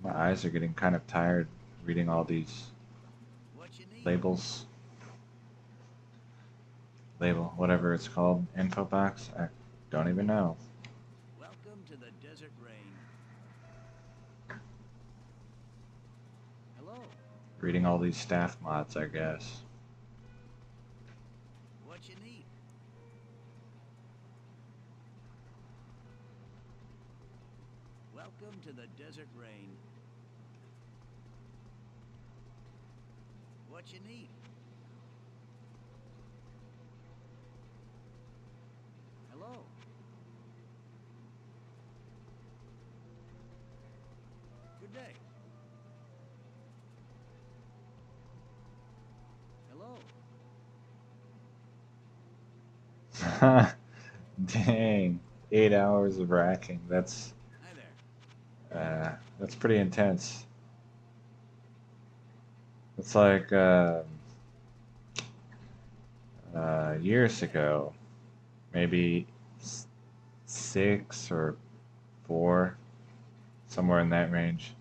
My eyes are getting kind of tired reading all these What you need? labels. Label, whatever it's called. Info box? I don't even know. Welcome to the Desert Rain. Hello. Reading all these staff mods, I guess. What you need? Welcome to the Desert Rain. What you need? Hello. Good day. Hello. Dang. 8 hours of racking. That's Hi there. that's pretty intense. It's like years ago, maybe 6 or 4, somewhere in that range,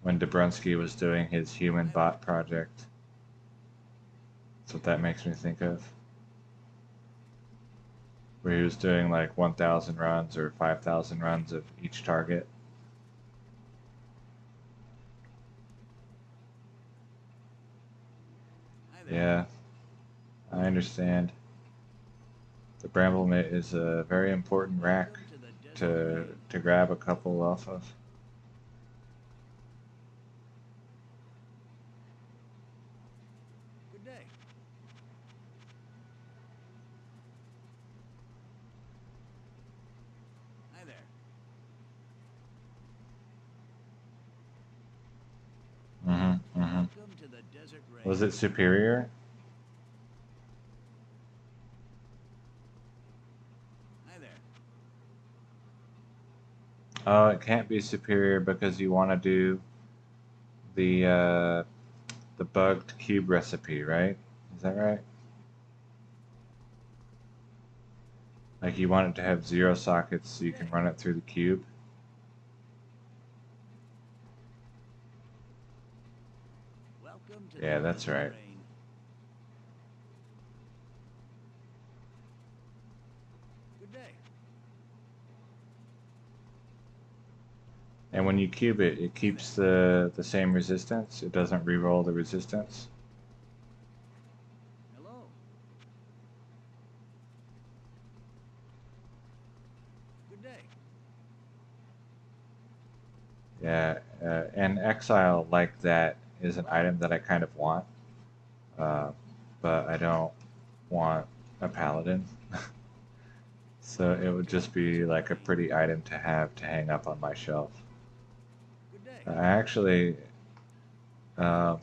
when Dobrunsky was doing his human bot project. That's what that makes me think of. Where he was doing like 1,000 runs or 5,000 runs of each target. Hi there. Yeah, I understand. The Bramblemate is a very important rack Welcome to the Desert to Rain. to grab a couple off of. Good day. Hi there. Welcome to the Desert Rain. Was it superior? Hi there. Oh, it can't be superior because you want to do the bugged cube recipe, right? Is that right? Like you want it to have 0 sockets so you can run it through the cube. Welcome to Yeah, the that's Desert right. Rain. Good day. And when you cube it, it keeps the same resistance. It doesn't re-roll the resistance. Hello. Good day. Yeah, and Exile like that is an item that I kind of want, uh, but I don't want a Paladin. So it would just be like a pretty item to have to hang up on my shelf. Good day. I actually uh,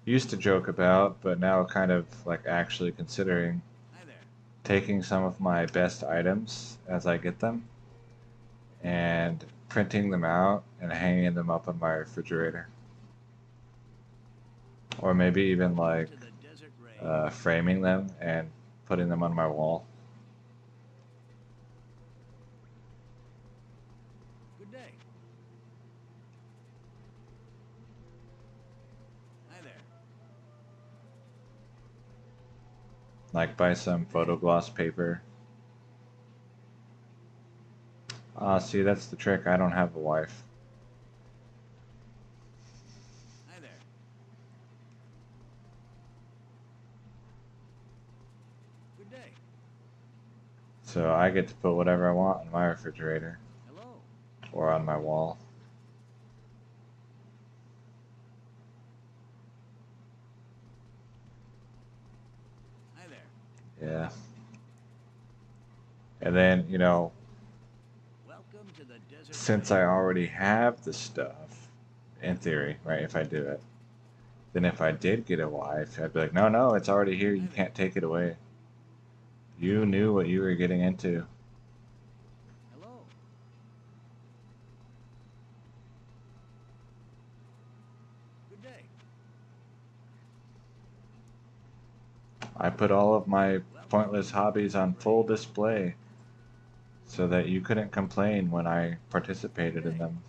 used to joke about, but now kind of like actually considering Hi there. taking some of my best items as I get them and printing them out and hanging them up on my refrigerator. Or maybe even like To the Desert Rain. framing them and putting them on my wall. Good day. Hi there. Like buy some photo gloss paper. See, that's the trick. I don't have a wife. Hi there. Good day. So I get to put whatever I want on my refrigerator Hello. or on my wall. Hi there. Yeah. And then, you know, Welcome to the Desert since Rain. I already have the stuff, in theory, right, if I do it, then if I did get a wife, I'd be like, no, no, it's already here. You can't take it away. You knew what you were getting into. Hello. Good day. I put all of my pointless hobbies on full display so that you couldn't complain when I participated in them.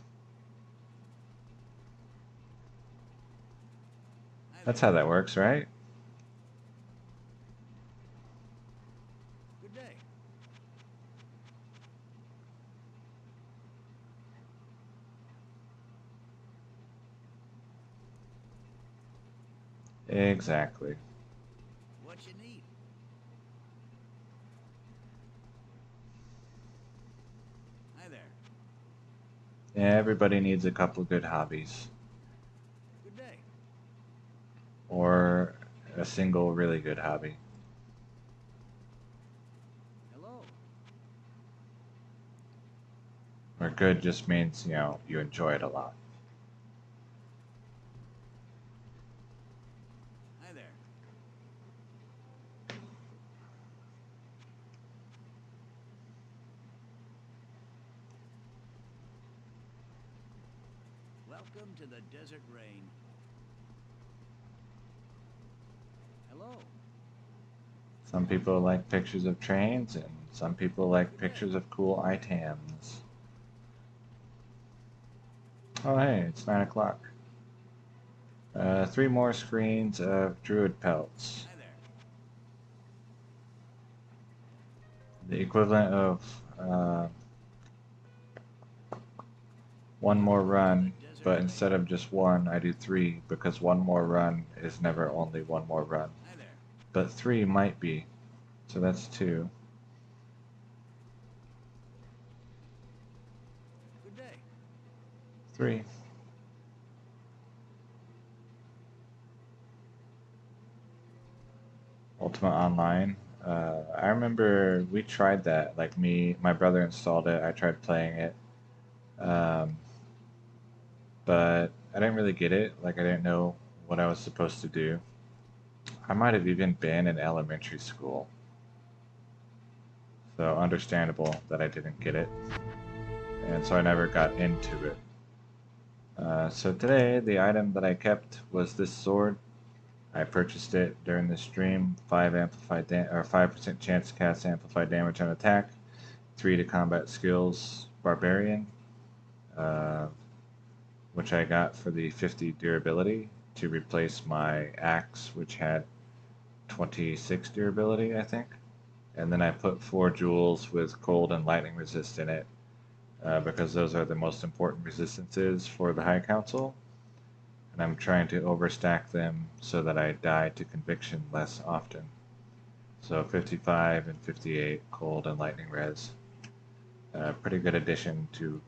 Hi That's there. how that works, right? Good day. Exactly. What you need? Hi there. Yeah, everybody needs a couple good hobbies. Good day. Or a single really good hobby. Hello. Or good just means, you know, you enjoy it a lot. Hi there. Welcome to the Desert Rain. Hello. Some people like pictures of trains, and some people like Good day. pictures of cool items. Oh, hey, it's 9 o'clock. 3 more screens of druid pelts. Hi there. The equivalent of one more run, but instead of just one, I do 3 because one more run is never only one more run. Hi there. But 3 might be, so that's 2. Good day. 3. Ultimate Online. I remember we tried that. Like my brother installed it. I tried playing it, um, but I didn't really get it. Like I didn't know what I was supposed to do. I might have even been in elementary school, so understandable that I didn't get it, and so I never got into it. So today, the item that I kept was this sword. I purchased it during the stream. 5% chance to cast amplified damage on attack. 3 to combat skills. Barbarian, uh, which I got for the 50 durability to replace my axe, which had 26 durability, I think. And then I put 4 jewels with cold and lightning resist in it, because those are the most important resistances for the High Council. And I'm trying to overstack them so that I die to conviction less often. So 55 and 58 cold and lightning res. Pretty good addition to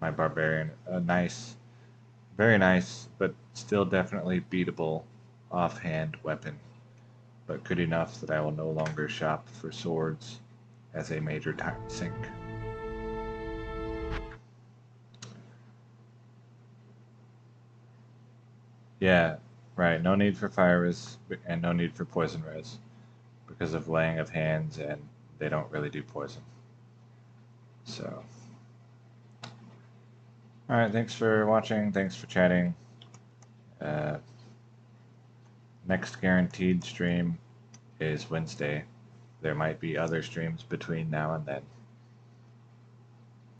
my barbarian. A nice, very nice, but still definitely beatable offhand weapon. But good enough that I will no longer shop for swords as a major time sink. Yeah, right. No need for fire res and no need for poison res because of laying of hands, and they don't really do poison. So, all right. Thanks for watching. Thanks for chatting. Uh, Next guaranteed stream is Wednesday. There might be other streams between now and then.